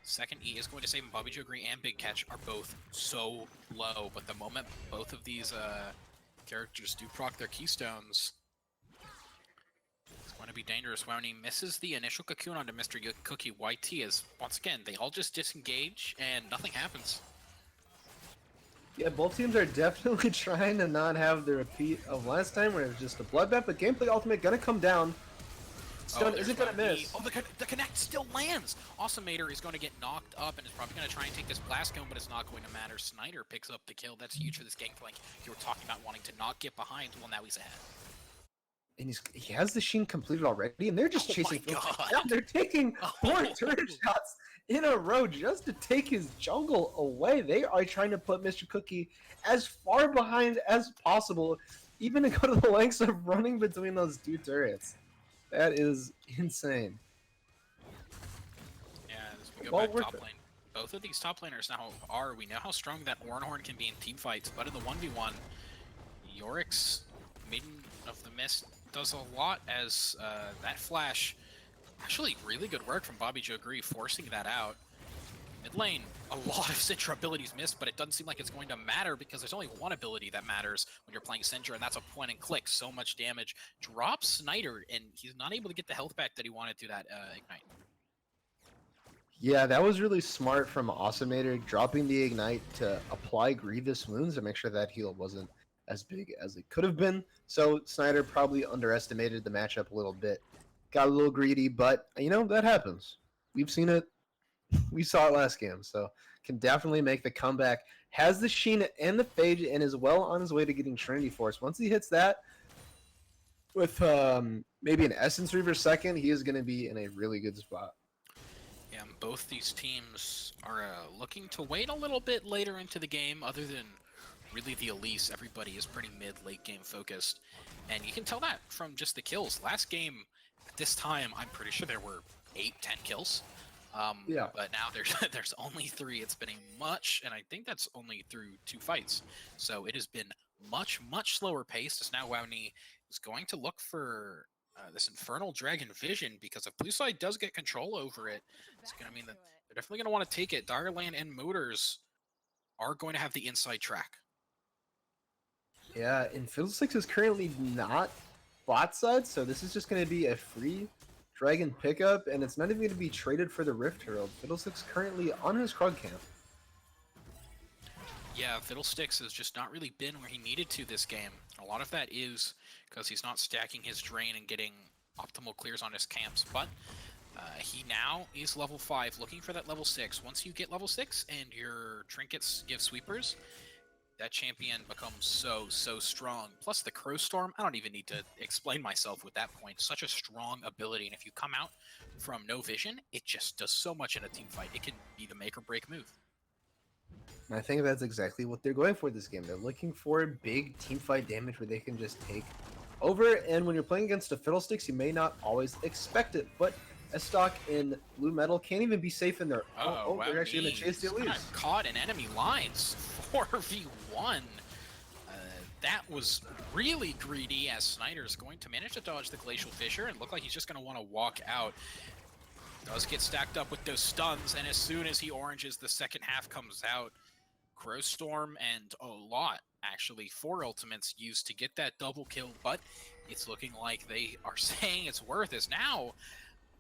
B: Second E is going to save him. Bobby Joe Green and Big Catch are both so low, but the moment both of these characters do proc their keystones, it's going to be dangerous. When he misses the initial cocoon onto Mr. Cookie, YT is, once again, they all just disengage and nothing happens.
A: Yeah, both teams are definitely trying to not have the repeat of last time where it was just a bloodbath, but Gameplay Ultimate gonna come down. Stun isn't gonna miss.
B: Oh, the connect still lands! Awesomator is going to get knocked up and is probably going to try and take this blast cone, but it's not going to matter. Snyder picks up the kill. That's huge for this Gangplank. You were talking about wanting to not get behind. Well, now he's ahead.
A: And he has the Sheen completed already, and they're just chasing.
B: My God.
A: Down. They're taking 4 turret shots in a row just to take his jungle away. They are trying to put Mr. Cookie as far behind as possible, even to go to the lengths of running between those 2 turrets. That is insane.
B: Yeah, as we go back top lane, both of these top laners now we know how strong that Ornhorn can be in team fights, but in the 1v1, Yorick's Maiden of the Mist does a lot as that flash, actually really good work from Bobby Joe Gree forcing that out. Mid lane, a lot of Syndra abilities missed, but it doesn't seem like it's going to matter because there's only one ability that matters when you're playing Syndra, and that's a point and click. So much damage. Drops Snyder, and he's not able to get the health back that he wanted through that Ignite.
A: Yeah, that was really smart from Awesomator, dropping the Ignite to apply Grievous Wounds to make sure that heal wasn't as big as it could have been. So Snyder probably underestimated the matchup a little bit. Got a little greedy, but, you know, that happens. We've seen it. We saw it last game, so can definitely make the comeback. Has the Sheen and the Phage and is well on his way to getting Trinity Force. Once he hits that with maybe an Essence Reaver second, he is going to be in a really good spot.
B: Yeah, both these teams are looking to wait a little bit later into the game, other than really the Elise. Everybody is pretty mid-late game focused, and you can tell that from just the kills. Last game, at this time, I'm pretty sure there were 8-10 kills.
A: Yeah.
B: But now there's only 3. It's been and I think that's only through 2 fights. So it has been much slower paced. As now Wowney is going to look for this Infernal Dragon Vision, because if Blue Side does get control over it, it's going to mean that they're definitely going to want to take it. Direland and Motors are going to have the inside track.
A: Yeah, and Fiddlesticks is currently not bot side, so this is just going to be a free Dragon pickup, and it's not even going to be traded for the Rift Herald. Fiddlesticks currently on his Krug camp.
B: Yeah, Fiddlesticks has just not really been where he needed to this game. A lot of that is because he's not stacking his drain and getting optimal clears on his camps, but he now is level 5, looking for that level 6. Once you get level 6 and your trinkets give sweepers, that champion becomes so strong. Plus the Crow Storm, I don't even need to explain myself with that point. Such a strong ability, and if you come out from no vision, it just does so much in a team fight. It can be the make or break move.
A: And I think that's exactly what they're going for this game. They're looking for big team fight damage where they can just take over, and when you're playing against the Fiddlesticks, you may not always expect it, but Estoc in blue metal can't even be safe in there.
B: Wow,
A: they're actually going to chase the Elise.
B: Caught in enemy lines. 4v1. That was really greedy, as Snyder's going to manage to dodge the Glacial Fissure and look like he's just going to want to walk out. Does get stacked up with those stuns, and as soon as he oranges, the second half comes out. Crow Storm and a lot, actually, 4 ultimates used to get that double kill, but it's looking like they are saying it's worth it. Now,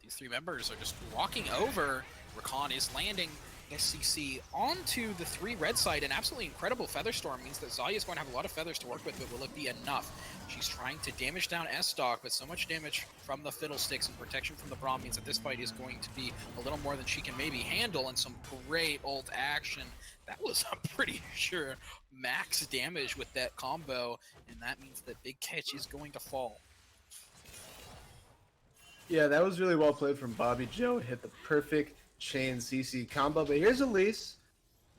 B: these 3 members are just walking over. Rakan is landing SCC onto the 3 red side. An absolutely incredible Featherstorm means that Xayah is going to have a lot of feathers to work with, but will it be enough? She's trying to damage down Estoc, but so much damage from the Fiddlesticks and protection from the Braum means that this fight is going to be a little more than she can maybe handle, and some great ult action. That was a pretty sure max damage with that combo, and that means that Big Catch is going to fall.
A: Yeah, that was really well played from Bobby Joe. Hit the perfect chain CC combo. But here's Elise.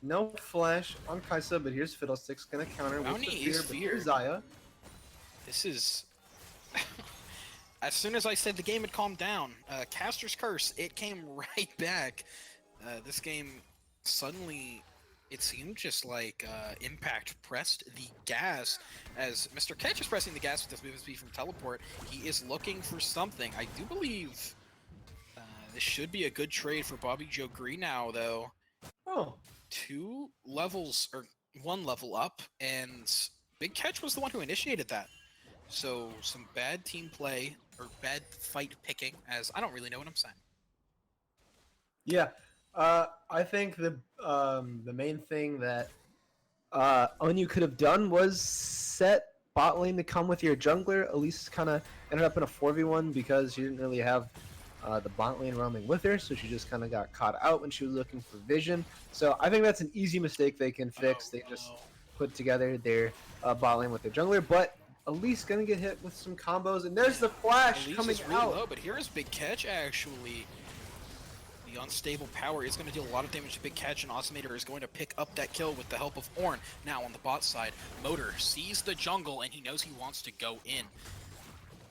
A: No flash on Kaisa, but here's Fiddlesticks gonna counter with
B: Bounty
A: the fear,
B: is
A: but
B: fear.
A: here's Zaya.
B: This is... As soon as I said the game had calmed down, Caster's Curse, it came right back. This game, suddenly, it seemed just like Impact pressed the gas. As Mr. Ketch is pressing the gas with this movement speed from Teleport, he is looking for something. I do believe this should be a good trade for Bobby Joe Green now, though.
A: Oh,
B: 2 levels, or 1 level up, and Big Catch was the one who initiated that. So some bad team play, or bad fight picking, as I don't really know what I'm saying.
A: yeah. I think the main thing that Onyu could have done was set bot lane to come with your jungler. Elise kind of ended up in a 4v1 because she didn't really have the bot lane roaming with her, so she just kind of got caught out when she was looking for vision. So I think that's an easy mistake they can fix. They just put together their bot lane with their jungler, but Elise gonna get hit with some combos, and there's the flash
B: Elise
A: coming
B: is really
A: out.
B: low, but here is Big Catch actually. The unstable power is going to deal a lot of damage to Big Catch, and Osmator is going to pick up that kill with the help of Ornn. Now on the bot side, Motor sees the jungle, and he knows he wants to go in.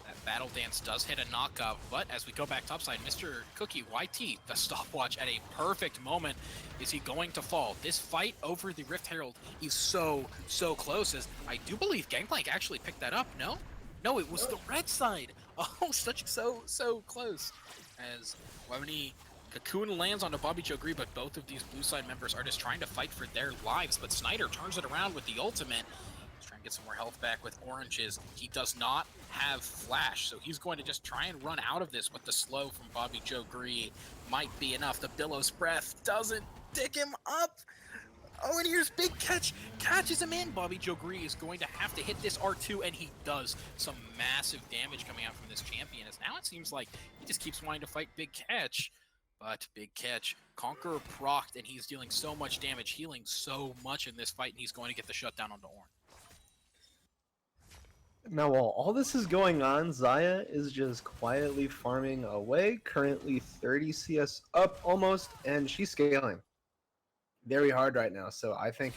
B: That Battle Dance does hit a knockout, but as we go back topside, Mr. Cookie YT, the stopwatch at a perfect moment. Is he going to fall? This fight over the Rift Herald is so close, as I do believe Gangplank actually picked that up, no? No, it was the red side. Oh, so close. As Wemini Cocoon lands onto Bobby Joe Green, but both of these blue side members are just trying to fight for their lives. But Snyder turns it around with the ultimate. He's trying to get some more health back with oranges. He does not have flash, so he's going to just try and run out of this, but the slow from Bobby Joe Green might be enough. The Billow's Breath doesn't dig him up. Oh, and here's Big Catch. Catches him in. Bobby Joe Green is going to have to hit this R2, and he does. Some massive damage coming out from this champion, as now it seems like he just keeps wanting to fight Big Catch. But Big Catch, Conqueror procced, and he's dealing so much damage, healing so much in this fight, and he's going to get the shutdown onto Ornn.
A: Now, while all this is going on, Zaya is just quietly farming away, currently 30 CS up almost, and she's scaling very hard right now. So I think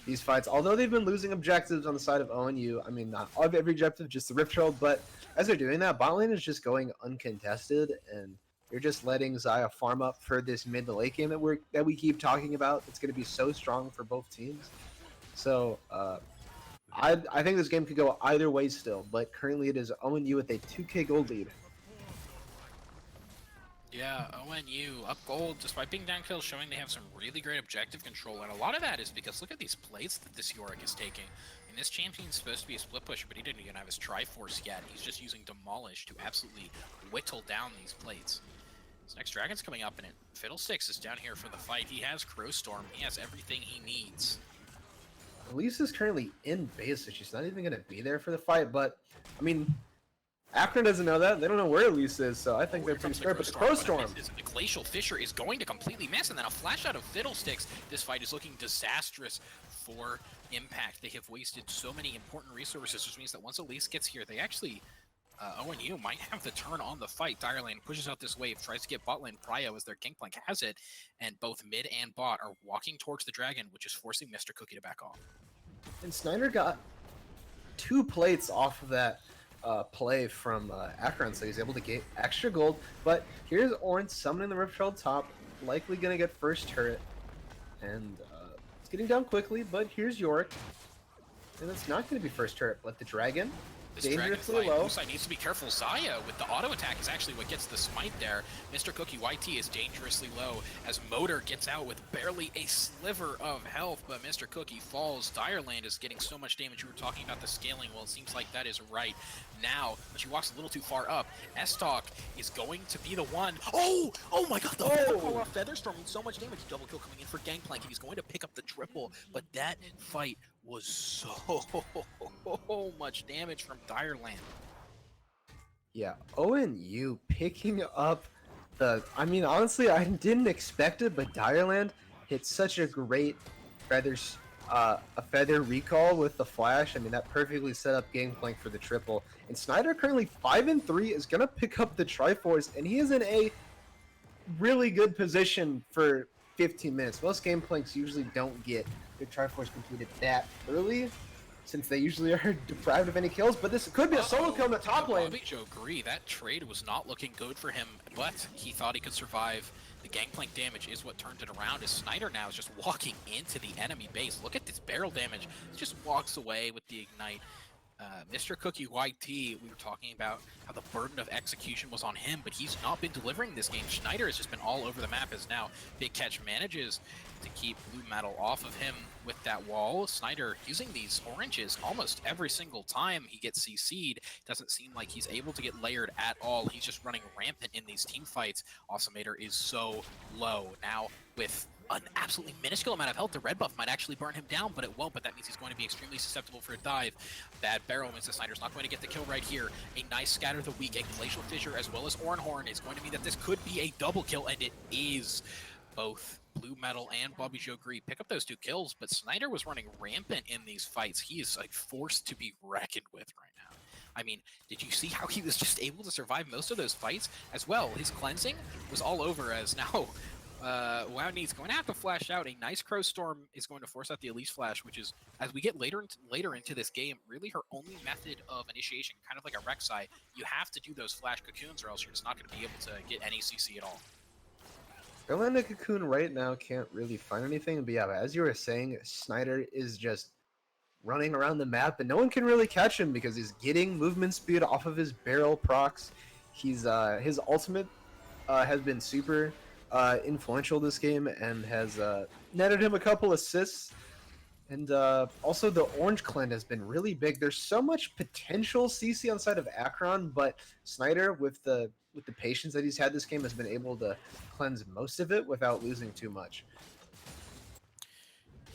A: these fights, although they've been losing objectives on the side of ONU, I mean, not every objective, just the Rift Herald, but as they're doing that, bot lane is just going uncontested, and you're just letting Zaya farm up for this mid to late game that we keep talking about. It's going to be so strong for both teams. So I think this game could go either way still, but currently it is ONU with a 2k gold lead.
B: Yeah, ONU up gold despite being down kills, showing they have some really great objective control, and a lot of that is because look at these plates that this Yorick is taking. I mean, this champion's supposed to be a split pusher, but he didn't even have his Triforce yet. He's just using Demolish to absolutely whittle down these plates. This next Dragon's coming up, and Fiddlesticks is down here for the fight. He has Crowstorm. He has everything he needs.
A: Elise is currently in base, so she's not even going to be there for the fight, but, I mean, Akron doesn't know that. They don't know where Elise is, so I think they're pretty smart, but the Crowstorm.
B: The Glacial Fissure is going to completely miss, and then a flash out of Fiddlesticks. This fight is looking disastrous for Impact. They have wasted so many important resources, which means that once Elise gets here, they actually... ONU might have the turn on the fight. Direlane pushes out this wave, tries to get bot lane. Prio as their Gangplank has it, and both mid and bot are walking towards the dragon, which is forcing Mr. Cookie to back off.
A: And Snyder got 2 plates off of that play from Akron, so he's able to get extra gold. But here's Ornn summoning the Rift Herald top, likely going to get first turret. And it's getting down quickly, but here's Yorick. And it's not going to be first turret, but the dragon.
B: This Dragonfly Moosai needs to be careful. Zaya with the auto attack is actually what gets the smite there. Mr. Cookie YT is dangerously low as Motor gets out with barely a sliver of health, but Mr. Cookie falls. Direland is getting so much damage. We were talking about the scaling. Well, it seems like that is right now, but she walks a little too far up. S-Talk is going to be the one. Oh my god, the Featherstorm with so much damage. Double kill coming in for Gangplank, and he's going to pick up the triple, but that fight was so much damage from Direland.
A: Yeah, ONU picking up the... I mean, honestly, I didn't expect it, but Direland hit such a great a feather recall with the flash. I mean, that perfectly set up Gangplank for the triple. And Snyder currently 5-3 is going to pick up the Triforce, and he is in a really good position for 15 minutes. Most game planks usually don't get their Triforce completed that early, since they usually are deprived of any kills. But this could be a solo kill in the top lane.
B: Bobby Joe agree. That trade was not looking good for him, but he thought he could survive. The gangplank damage is what turned it around, as Snyder now is just walking into the enemy base. Look at this barrel damage. He just walks away with the ignite. Mr. Cookie YT, we were talking about how the burden of execution was on him, but he's not been delivering this game. Schneider has just been all over the map, as now Big Catch manages to keep Blue Metal off of him with that wall. Snyder using these oranges almost every single time he gets CC'd. Doesn't seem like he's able to get layered at all. He's just running rampant in these team fights. Awesomator is so low. Now with an absolutely minuscule amount of health, the red buff might actually burn him down, but it won't. But that means he's going to be extremely susceptible for a dive. Bad barrel means that Snyder's not going to get the kill right here. A nice scatter the weak, a glacial fissure, as well as Ornhorn is going to mean that this could be a double kill, and it is. Both Blue Metal and Bobby Joe Gree pick up those 2 kills, but Snyder was running rampant in these fights. He is like forced to be reckoned with right now. I mean, did you see how he was just able to survive most of those fights as well? His cleansing was all over, as now WoWNe's going to have to flash out. A nice Crow Storm is going to force out the Elise Flash, which is, as we get later into this game, really her only method of initiation, kind of like a Rek'Sai. You have to do those Flash Cocoons, or else you're just not going to be able to get any CC at all.
A: Orlando Cocoon right now can't really find anything, but yeah, as you were saying, Snyder is just running around the map, and no one can really catch him because he's getting movement speed off of his barrel procs. He's his ultimate has been super influential this game and has netted him a couple assists. And also the orange cleanse has been really big. There's so much potential CC on the side of Akron, but Snyder, with the patience that he's had this game, has been able to cleanse most of it without losing too much.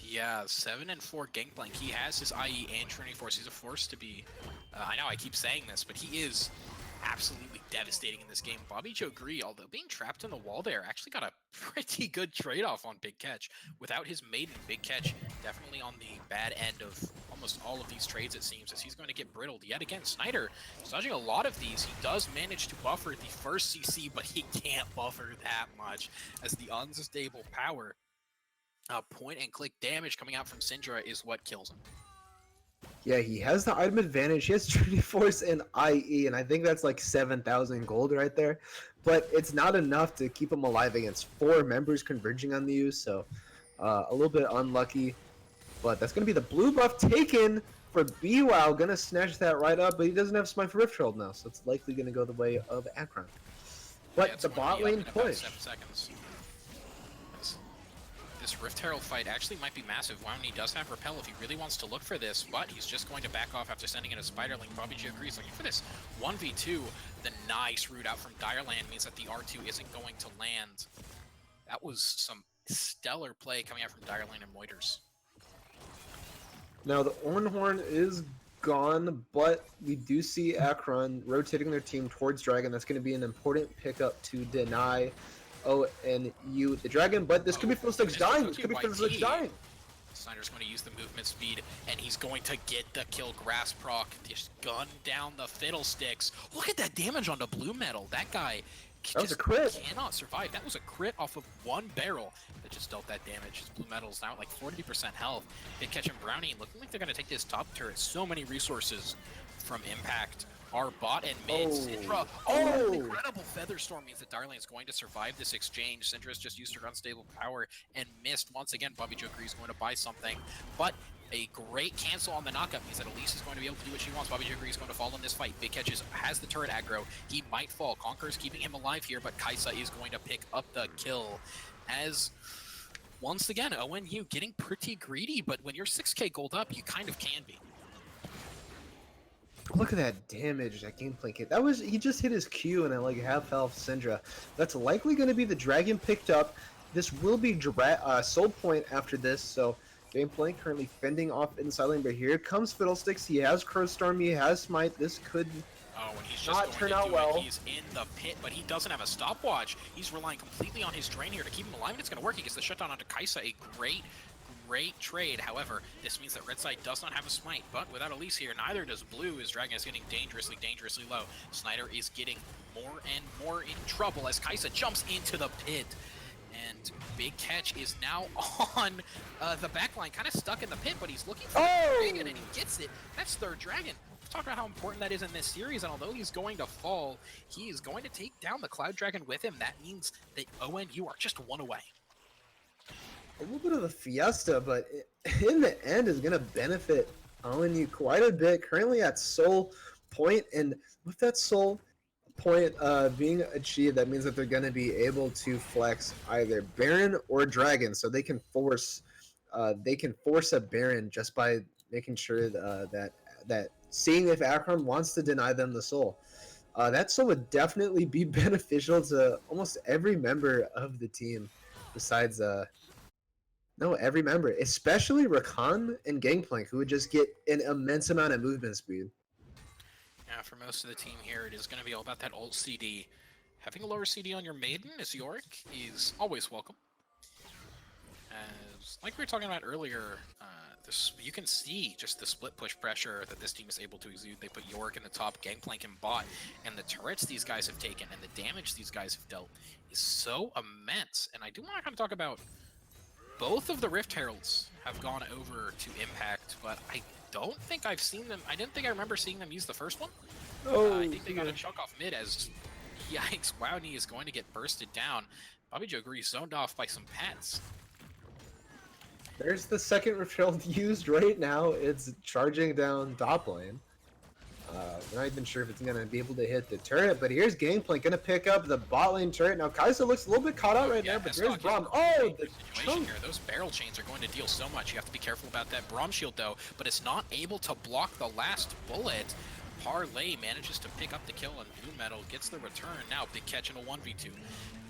B: Yeah, 7 and 4 Gangplank. He has his IE and Trinity Force. He's a force to be. I know I keep saying this, but he is absolutely devastating in this game. Bobby Joe Gree, although being trapped in the wall there, actually got a pretty good trade-off on Big Catch. Without his maiden, Big Catch definitely on the bad end of almost all of these trades, it seems, as he's going to get brittled yet again. Snyder dodging a lot of these. He does manage to buffer the first CC, but he can't buffer that much, as the unstable power point and click damage coming out from Syndra is what kills him.
A: Yeah, he has the item advantage. He has Trinity Force and IE, and I think that's like 7,000 gold right there. But it's not enough to keep him alive against 4 members converging on you, so a little bit unlucky. But that's going to be the blue buff taken for BWOW. Going to snatch that right up, but he doesn't have Smite for Rift Herald now, so it's likely going to go the way of Akron. But
B: yeah,
A: the bot lane push.
B: 7 seconds. This Rift Herald fight actually might be massive. WoWNe does have Repel if he really wants to look for this, but he's just going to back off after sending in a Spiderling. Bobby G agrees, looking for this 1v2. The nice route out from Direland means that the R2 isn't going to land. That was some stellar play coming out from Direland and Moiters.
A: Now the Ornhorn is gone, but we do see Akron rotating their team towards Dragon. That's going to be an important pickup to deny ONU the Dragon, but this could be Fiddlesticks dying. This could be Fiddlesticks dying.
B: Snyder's going to use the movement speed, and he's going to get the kill. Grass proc, just gun down the Fiddlesticks. Look at that damage on the Blue Metal. That guy
A: was a crit.
B: Cannot survive. That was a crit off of 1 barrel that just dealt that damage. His Blue Metal's now at like 40% health. Big Catch and Brownie looking like they're going to take this top turret. So many resources from Impact. Our bot and mid, Syndra. Incredible Feather Storm means that Darlane is going to survive this exchange. Syndra's just used her unstable power and missed. Once again, Bobby Joe Gree is going to buy something, but a great cancel on the knockup means that Elise is going to be able to do what she wants. Bobby Joe Gree is going to fall in this fight. Big Catch has the turret aggro. He might fall. Conquer is keeping him alive here, but Kaisa is going to pick up the kill. As once again, ONU getting pretty greedy, but when you're 6k gold up, you kind of can be.
A: Look at that damage, that gameplay kit. He just hit his Q and at like half health Syndra. That's likely going to be the Dragon picked up. This will be Soul Point after this, so gameplay currently fending off inside lane, but here comes Fiddlesticks. He has Crow Storm, he has Smite. This could
B: and he's just
A: not turn out well.
B: He's in the pit, but he doesn't have a stopwatch. He's relying completely on his drain here to keep him alive, and it's going to work. He gets the shutdown onto Kaisa, a great trade. However, this means that Red Side does not have a Smite, but without Elise here, neither does Blue, as Dragon is getting dangerously low. Snyder is getting more and more in trouble as Kaisa jumps into the pit, And Big Catch is now on the backline, kind of stuck in the pit, but he's looking for
A: Oh!
B: the dragon, and he gets it. That's third dragon. We've talked about how important that is in this series, and although he's going to fall, he is going to take down the Cloud Dragon with him. That means that ONU are just one away.
A: A little bit of a fiesta, but in the end is going to benefit ONU quite a bit. Currently at Soul Point, and with that Soul Point being achieved, that means that they're going to be able to flex either Baron or Dragon, so they can force a Baron just by making sure that seeing if Akron wants to deny them the Soul. That Soul would definitely be beneficial to almost every member of the team, besides every member, especially Rakan and Gangplank, who would just get an immense amount of movement speed.
B: Yeah, for most of the team here, it is going to be all about that ult CD. Having a lower CD on your Maiden as Yorick is always welcome. As, like we were talking about earlier, you can see just the split push pressure that this team is able to exude. They put Yorick in the top, Gangplank in bot, and the turrets these guys have taken and the damage these guys have dealt is so immense. And I do want to kind of talk about both of the Rift Heralds have gone over to Impact, but I don't think I've seen them. I didn't think I remember seeing them use the first one. I think they got a chunk off mid as, yikes, Wowney is going to get bursted down. Bobby Joe Grease zoned off by some pets.
A: There's the second Rift Herald used right now. It's charging down top lane. I'm not even sure if it's going to be able to hit the turret, but here's Gangplank going to pick up the bot lane turret. Now Kai'Sa looks a little bit caught out right now, but there's Braum. Oh, the chunk!
B: Here. Those barrel chains are going to deal so much. You have to be careful about that Braum shield, though, but it's not able to block the last bullet. Parlay manages to pick up the kill, and Blue Metal gets the return. Now, Big Catch in a 1v2.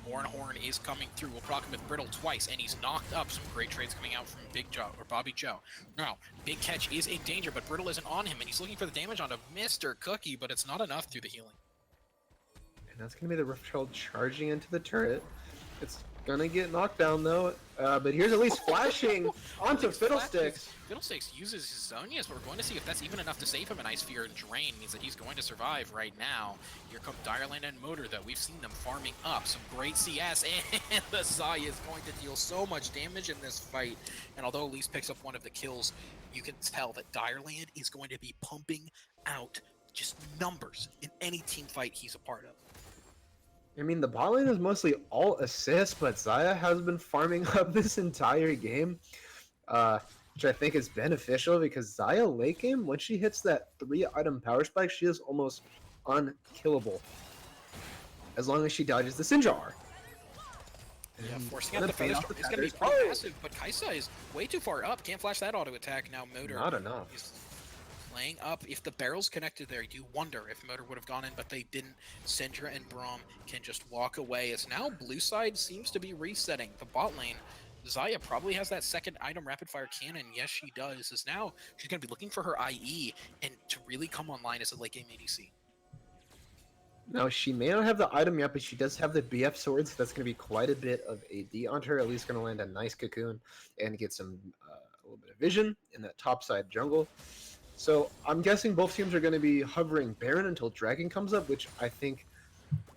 B: Horn is coming through. We'll proc him with Brittle twice, and he's knocked up. Some great trades coming out from Big Joe, or Bobby Joe. Now, Big Catch is in danger, but Brittle isn't on him, and he's looking for the damage onto Mr. Cookie, but it's not enough through the healing.
A: And that's going to be the Rift Herald charging into the turret. It's going to get knocked down, though. But here's at least flashing onto Fiddlesticks.
B: Fiddlesticks uses his Zonias, but we're going to see if that's even enough to save him. An Ice Fear and Drain means that he's going to survive right now. Here come Direland and Motor, though. We've seen them farming up. Some great CS, and the Zaya is going to deal so much damage in this fight. And although Elise picks up one of the kills, you can tell that Direland is going to be pumping out just numbers in any team fight he's a part of.
A: I mean, the bot lane is mostly all assists, but Zaya has been farming up this entire game, which I think is beneficial because Zaya late game, when she hits that 3-item power spike, she is almost unkillable as long as she dodges the Sinjar.
B: Yeah, forcing out the Feather Storm is going to be pretty massive, but Kai'Sa is way too far up. Can't flash that auto attack. Now Motor
A: Not enough.
B: is playing up. If the barrel's connected there, you do wonder if Motor would have gone in, but they didn't. Syndra and Braum can just walk away as now blue side seems to be resetting. The bot lane, Zaya probably has that second item rapid fire cannon. Yes, she does. As now she's going to be looking for her IE and to really come online as a late game ADC.
A: Now, she may not have the item yet, but she does have the BF sword, so that's going to be quite a bit of AD on her. At least going to land a nice cocoon and get some a little bit of vision in that top side jungle. So I'm guessing both teams are going to be hovering Baron until Dragon comes up, which I think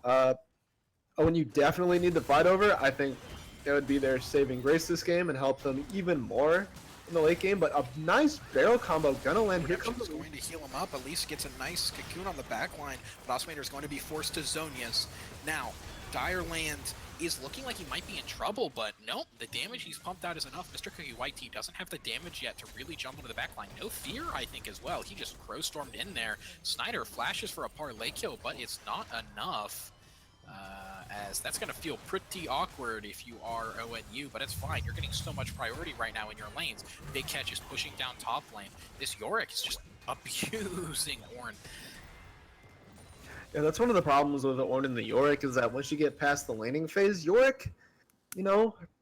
A: when you definitely need to fight over, I think it would be their saving grace this game and help them even more in the late game. But a nice barrel combo gonna land. Here comes
B: is going to heal him up. Elise gets a nice cocoon on the back line, but Osmander is going to be forced to Zonias. Now, Direland is looking like he might be in trouble, but nope, the damage he's pumped out is enough. Mr. Cookie White Tea doesn't have the damage yet to really jump into the backline. No fear, I think, as well. He just crow-stormed in there. Snyder flashes for a parlay kill, but it's not enough. As that's going to feel pretty awkward if you are ONU, but it's fine. You're getting so much priority right now in your lanes. Big Catch is pushing down top lane. This Yorick is just abusing Ornn.
A: Yeah, that's one of the problems with the Ornn and the Yorick is that once you get past the laning phase, Yorick,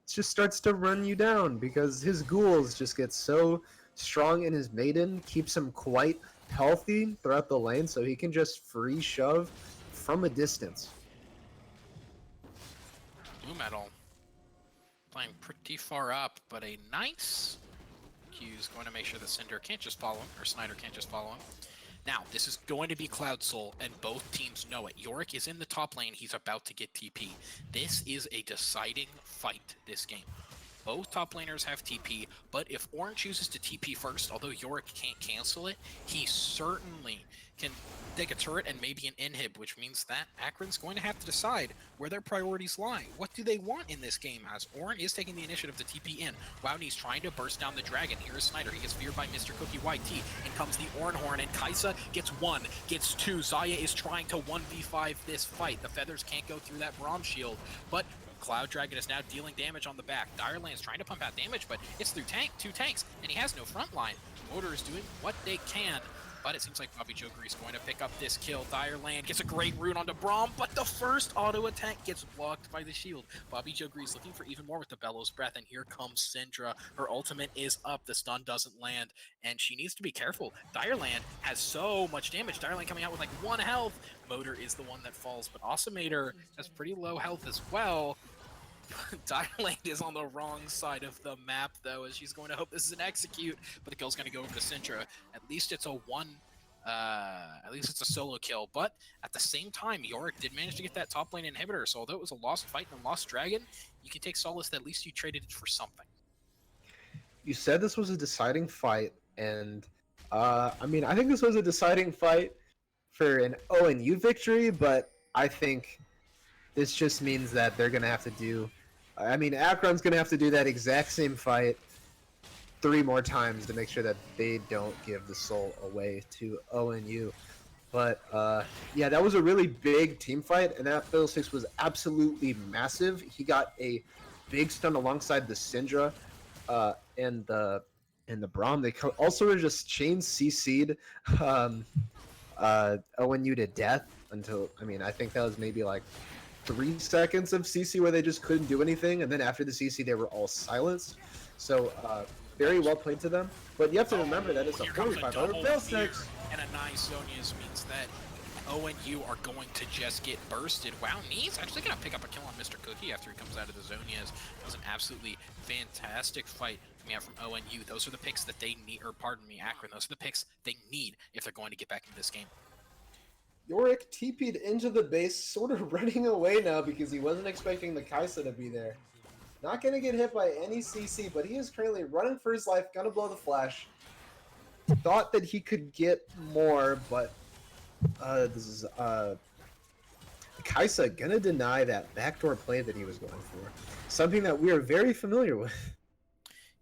A: just starts to run you down because his ghouls just get so strong and his maiden keeps him quite healthy throughout the lane, so he can just free shove from a distance.
B: Blue Metal playing pretty far up, but a nice Q's going to make sure that Cinder can't just follow him, or Snyder can't just follow him. Now, this is going to be Cloud Soul, and both teams know it. Yorick is in the top lane. He's about to get TP. This is a deciding fight, this game. Both top laners have TP, but if Ornn chooses to TP first, although Yorick can't cancel it, he certainly can take a turret and maybe an inhib, which means that Akron's going to have to decide where their priorities lie. What do they want in this game, as Ornn is taking the initiative to TP in. Wownee's trying to burst down the dragon. Here is Snyder. He gets feared by Mr. Cookie YT. In comes the Ornn Horn, and Kaisa gets 1, gets 2. Xayah is trying to 1v5 this fight. The feathers can't go through that Braum shield, but Cloud Dragon is now dealing damage on the back. Direland's trying to pump out damage, but it's through 2 tanks, and he has no front line. Motor is doing what they can, but it seems like Bobby Jogri is going to pick up this kill. Direland gets a great rune onto Braum, but the first auto attack gets blocked by the shield. Bobby Jogri is looking for even more with the Bellows Breath, and here comes Syndra. Her ultimate is up, the stun doesn't land, and she needs to be careful. Direland has so much damage. Direland coming out with like 1 health. Motor is the one that falls, but Awesomator has pretty low health as well. Direland is on the wrong side of the map, though, as she's going to hope this is an execute, but the kill's going to go over to Syndra. At least it's a solo kill, but at the same time, Yorick did manage to get that top lane inhibitor, so although it was a lost fight and a lost dragon, you can take solace that at least you traded it for something.
A: You said this was a deciding fight, and I think this was a deciding fight for an ONU victory, but I think this just means that they're going to have to do... Akron's going to have to do that exact same fight 3 more times to make sure that they don't give the soul away to ONU. But, yeah, that was a really big team fight, and that Fiddlesticks was absolutely massive. He got a big stun alongside the Syndra and the Braum. They also were just chain CC'd ONU to death until, I think that was maybe like 3 seconds of CC where they just couldn't do anything, and then after the CC they were all silenced. So very well played to them. But you have to remember that it's a 45-hour Fiddlesticks.
B: And a nice Zonia's means that ONU are going to just get bursted. Wow, Nee's actually going to pick up a kill on Mr. Cookie after he comes out of the Zonias. That was an absolutely fantastic fight coming out from ONU. Those are the picks that they need, or pardon me, Akron. Those are the picks they need if they're going to get back into this game.
A: Yorick TP'd into the base, sort of running away now because he wasn't expecting the Kaisa to be there. Not going to get hit by any CC, but he is currently running for his life, going to blow the flash. Thought that he could get more, but this is Kaisa going to deny that backdoor play that he was going for. Something that we are very familiar with.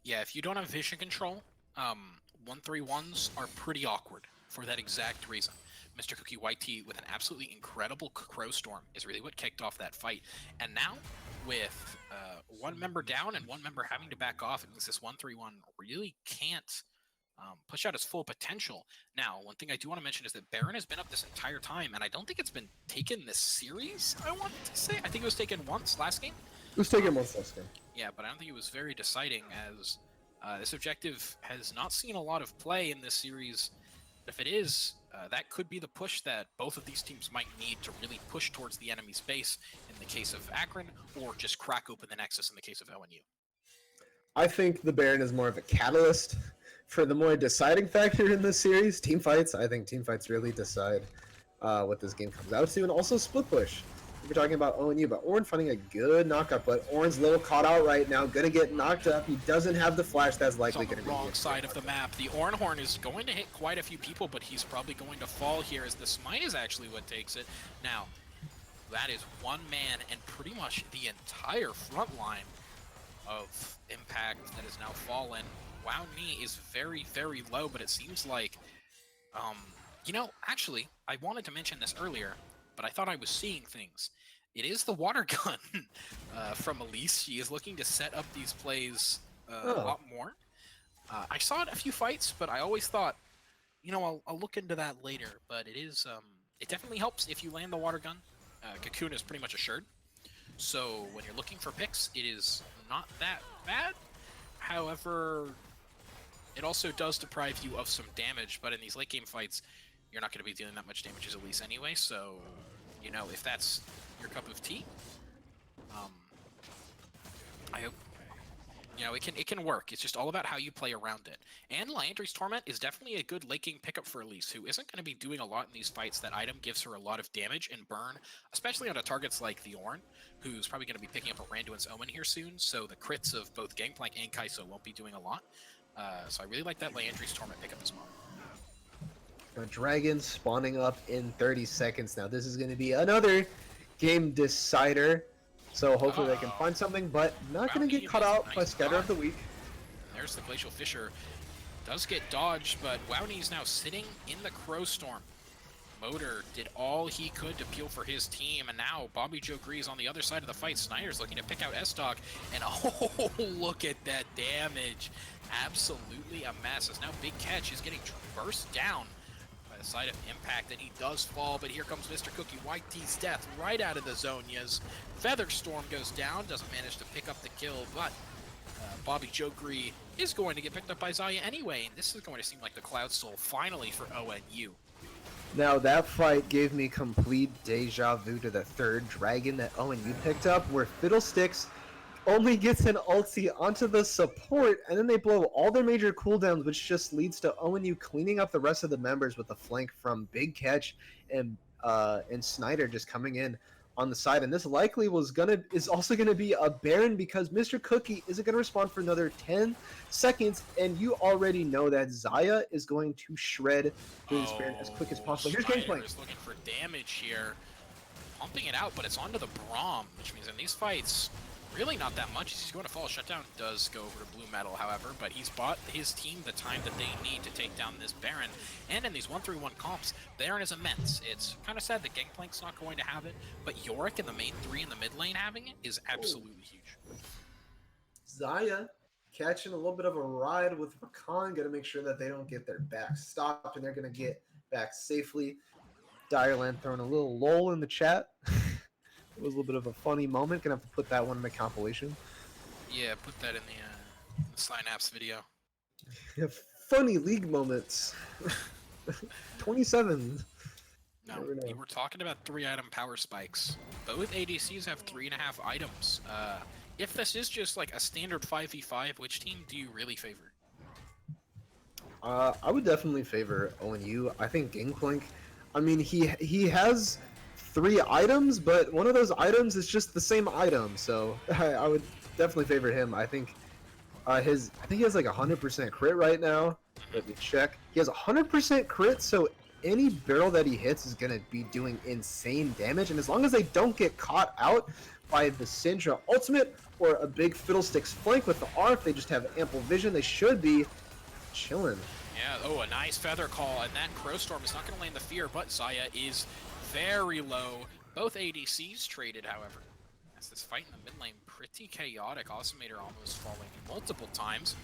B: Yeah, if you don't have vision control, 1-3-1s are pretty awkward for that exact reason. Mr. Cookie YT with an absolutely incredible Crow Storm is really what kicked off that fight. And now, with 1 member down and 1 member having to back off, it means this 1-3-1 really can't push out its full potential. Now, one thing I do want to mention is that Baron has been up this entire time, and I don't think it's been taken this series, I want to say. I think it was taken once last game.
A: It was taken once last game.
B: Yeah, but I don't think it was very deciding, as this objective has not seen a lot of play in this series. If it is, that could be the push that both of these teams might need to really push towards the enemy's base in the case of Akron, or just crack open the Nexus in the case of ONU.
A: I think the Baron is more of a catalyst for the more deciding factor in this series. Team fights, I think team fights really decide what this game comes out to, and also split push. We're talking about ONU, but Ornn finding a good knockup, but Ornn's a little caught out right now, gonna get knocked up. He doesn't have the flash, that's likely gonna be
B: on the wrong side of the map. The Ornn Horn is going to hit quite a few people, but he's probably going to fall here, as the smite is actually what takes it. Now, that is 1 man and pretty much the entire front line of Impact that has now fallen. Wownee's is very, very low, but it seems like, actually, I wanted to mention this earlier, but I thought I was seeing things. It is the water gun from Elise. She is looking to set up these plays a lot more. I saw it a few fights, but I always thought, I'll look into that later. But it is, it definitely helps if you land the water gun. Cocoon is pretty much assured. So when you're looking for picks, it is not that bad. However, it also does deprive you of some damage, but in these late game fights, you're not going to be dealing that much damage as Elise anyway, so, if that's your cup of tea, I You know, it can work. It's just all about how you play around it. And Liandry's Torment is definitely a good late game pickup for Elise, who isn't going to be doing a lot in these fights. That item gives her a lot of damage and burn, especially onto targets like the Ornn, who's probably going to be picking up a Randuin's Omen here soon, so the crits of both Gangplank and Kai'Sa won't be doing a lot. So I really like that Liandry's Torment pickup as well.
A: A dragon spawning up in 30 seconds now. This is going to be another game decider. So hopefully they can find something, but not going to get caught out by Scatter of the Week.
B: There's the Glacial Fissure. Does get dodged, but Wowny is now sitting in the Crow Storm. Motor did all he could to peel for his team, and now Bobby Joe Gree is on the other side of the fight. Snyder's looking to pick out S-Dog, and oh, look at that damage. Absolutely a mess. As now Big Catch is getting burst down by the side of Impact, and he does fall, but here comes Mr. Cookie White T's death right out of the Zonias. Featherstorm goes down, doesn't manage to pick up the kill, but Bobby Joe Gree is going to get picked up by Xayah anyway, and this is going to seem like the Cloud Soul finally for ONU.
A: Now that fight gave me complete deja vu to the third dragon that ONU picked up, where Fiddlesticks only gets an ulti onto the support, and then they blow all their major cooldowns, which just leads to ONU cleaning up the rest of the members with a flank from Big Catch and Snyder just coming in on the side. And this likely is also gonna be a Baron, because Mr. Cookie isn't gonna respond for another 10 seconds, and you already know that Xayah is going to shred his Baron as quick as possible. Here's Gangplank.
B: Is looking for damage here, pumping it out, but it's onto the Braum, which means in these fights, really not that much. He's going to fall. Shutdown does go over to Blue Metal, however, but he's bought his team the time that they need to take down this Baron. And in these 1-3-1 comps, Baron is immense. It's kind of sad that Gangplank's not going to have it, but Yorick and the main three in the mid lane having it is absolutely huge.
A: Xayah catching a little bit of a ride with Rakan, gonna make sure that they don't get their back stopped, and they're gonna get back safely. Direland throwing a little lol in the chat. It was a little bit of a funny moment. Gonna have to put that one in the compilation.
B: Yeah, put that in the Synapse video.
A: Funny league moments. 27.
B: No, we were talking about 3-item power spikes. Both ADCs have 3.5 items. If this is just like a standard 5v5, which team do you really favor?
A: I would definitely favor ONU. I think Gangplank, I mean, he has 3 items, but one of those items is just the same item, so I would definitely favor him. I think he has like 100% crit right now. Let me check. He has 100% crit, so any barrel that he hits is gonna be doing insane damage, and as long as they don't get caught out by the Syndra ultimate or a big Fiddlesticks flank with the R, if they just have ample vision, they should be chilling.
B: Yeah, oh, a nice feather call, and that Crow Storm is not going to land the fear, but Xayah is very low. Both ADCs traded, however. As this fight in the mid lane, pretty chaotic. Awesomator almost falling multiple times.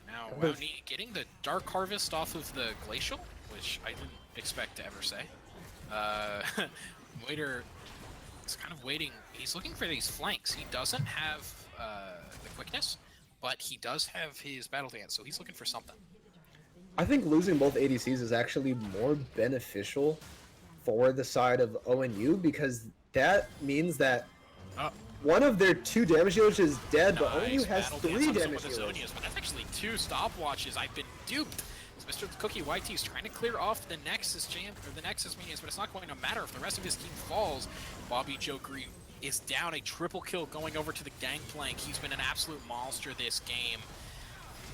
B: Now, Wowny getting the Dark Harvest off of the Glacial, which I didn't expect to ever say. Waiter is kind of waiting. He's looking for these flanks. He doesn't have the quickness, but he does have his battle dance, so he's looking for something.
A: I think losing both ADCs is actually more beneficial for the side of ONU, because that means that one of their 2 damage dealers is dead, but ONU has 3 damage dealers.
B: But that's actually 2 stopwatches. I've been duped. Mr. Cookie YT is trying to clear off the Nexus the Nexus minions, but it's not going to matter if the rest of his team falls. Bobby Joe Green is down, a triple kill going over to the Gangplank. He's been an absolute monster this game.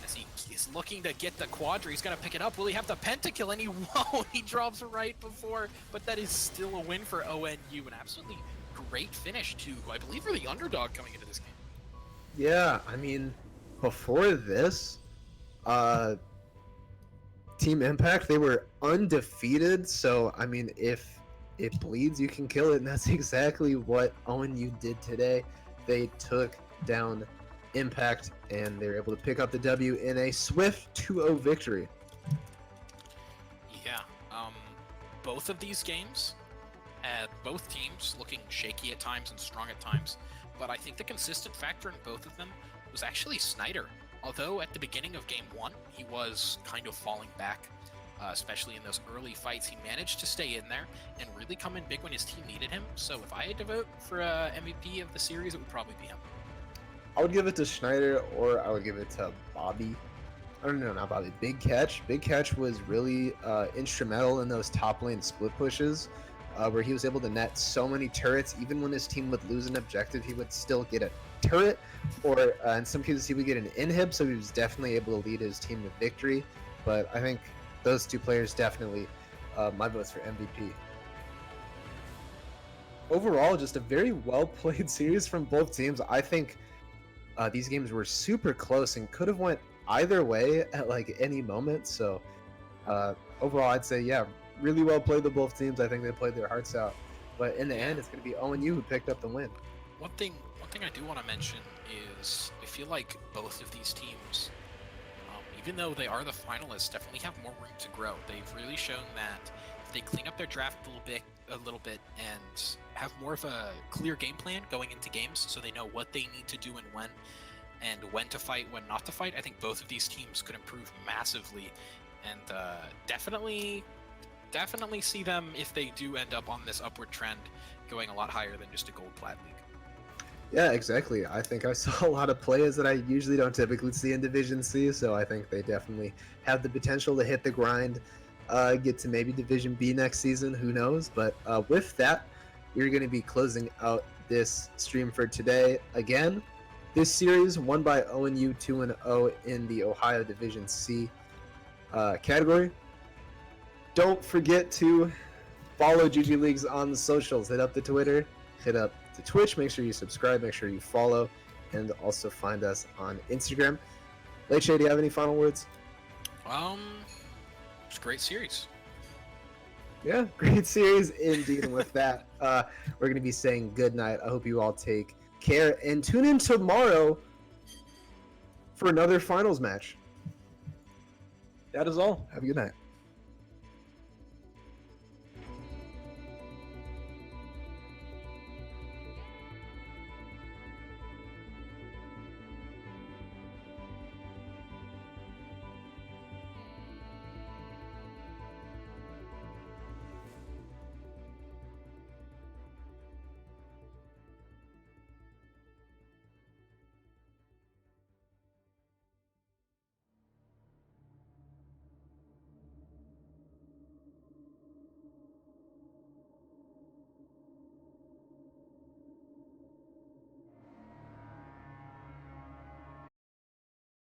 B: As he is looking to get the Quadra, he's going to pick it up. Will he have the pentakill? And he won't. He drops right before, but that is still a win for ONU. An absolutely great finish to, I believe, are the underdog coming into this game.
A: Yeah, I mean, before this, Team Impact, they were undefeated, so, I mean, if it bleeds, you can kill it, and that's exactly what ONU did today. They took down Impact, and they were able to pick up the W in a swift 2-0 victory.
B: Yeah, both of these games had both teams looking shaky at times and strong at times, but I think the consistent factor in both of them was actually Snyder. Although at the beginning of Game 1, he was kind of falling back, especially in those early fights, he managed to stay in there and really come in big when his team needed him. So if I had to vote for MVP of the series, it would probably be him.
A: I would give it to Schneider, or I would give it to Bobby. Oh, no, not Bobby. Big Catch. Big Catch was really instrumental in those top lane split pushes, where he was able to net so many turrets. Even when his team would lose an objective, he would still get a turret, or in some cases, he would get an inhib, so he was definitely able to lead his team to victory. But I think those two players definitely my votes for MVP. Overall, just a very well-played series from both teams. I think these games were super close and could have went either way at like any moment. So overall, I'd say yeah, really well played the both teams. I think they played their hearts out. But in the end, it's going to be ONU who picked up the win.
B: One thing I do want to mention is I feel like both of these teams, even though they are the finalists, definitely have more room to grow. They've really shown that if they clean up their draft a little bit and have more of a clear game plan going into games, so they know what they need to do and when to fight, when not to fight, I think both of these teams could improve massively, and definitely see them, if they do end up on this upward trend, going a lot higher than just a gold plat league.
A: Yeah, exactly. I think I saw a lot of players that I usually don't typically see in Division C, so I think they definitely have the potential to hit the grind, get to maybe Division B next season, who knows. But with that, we're going to be closing out this stream for today. Again, this series won by ONU 2-0 in the Ohio Division C category. Don't forget to follow GGLeagues on the socials. Hit up the Twitter, hit up the Twitch. Make sure you subscribe, make sure you follow, and also find us on Instagram. Leche, do you have any final words?
B: It's a great series.
A: Yeah, great series indeed. And with that, we're going to be saying good night. I hope you all take care and tune in tomorrow for another finals match. That is all. Have a good night.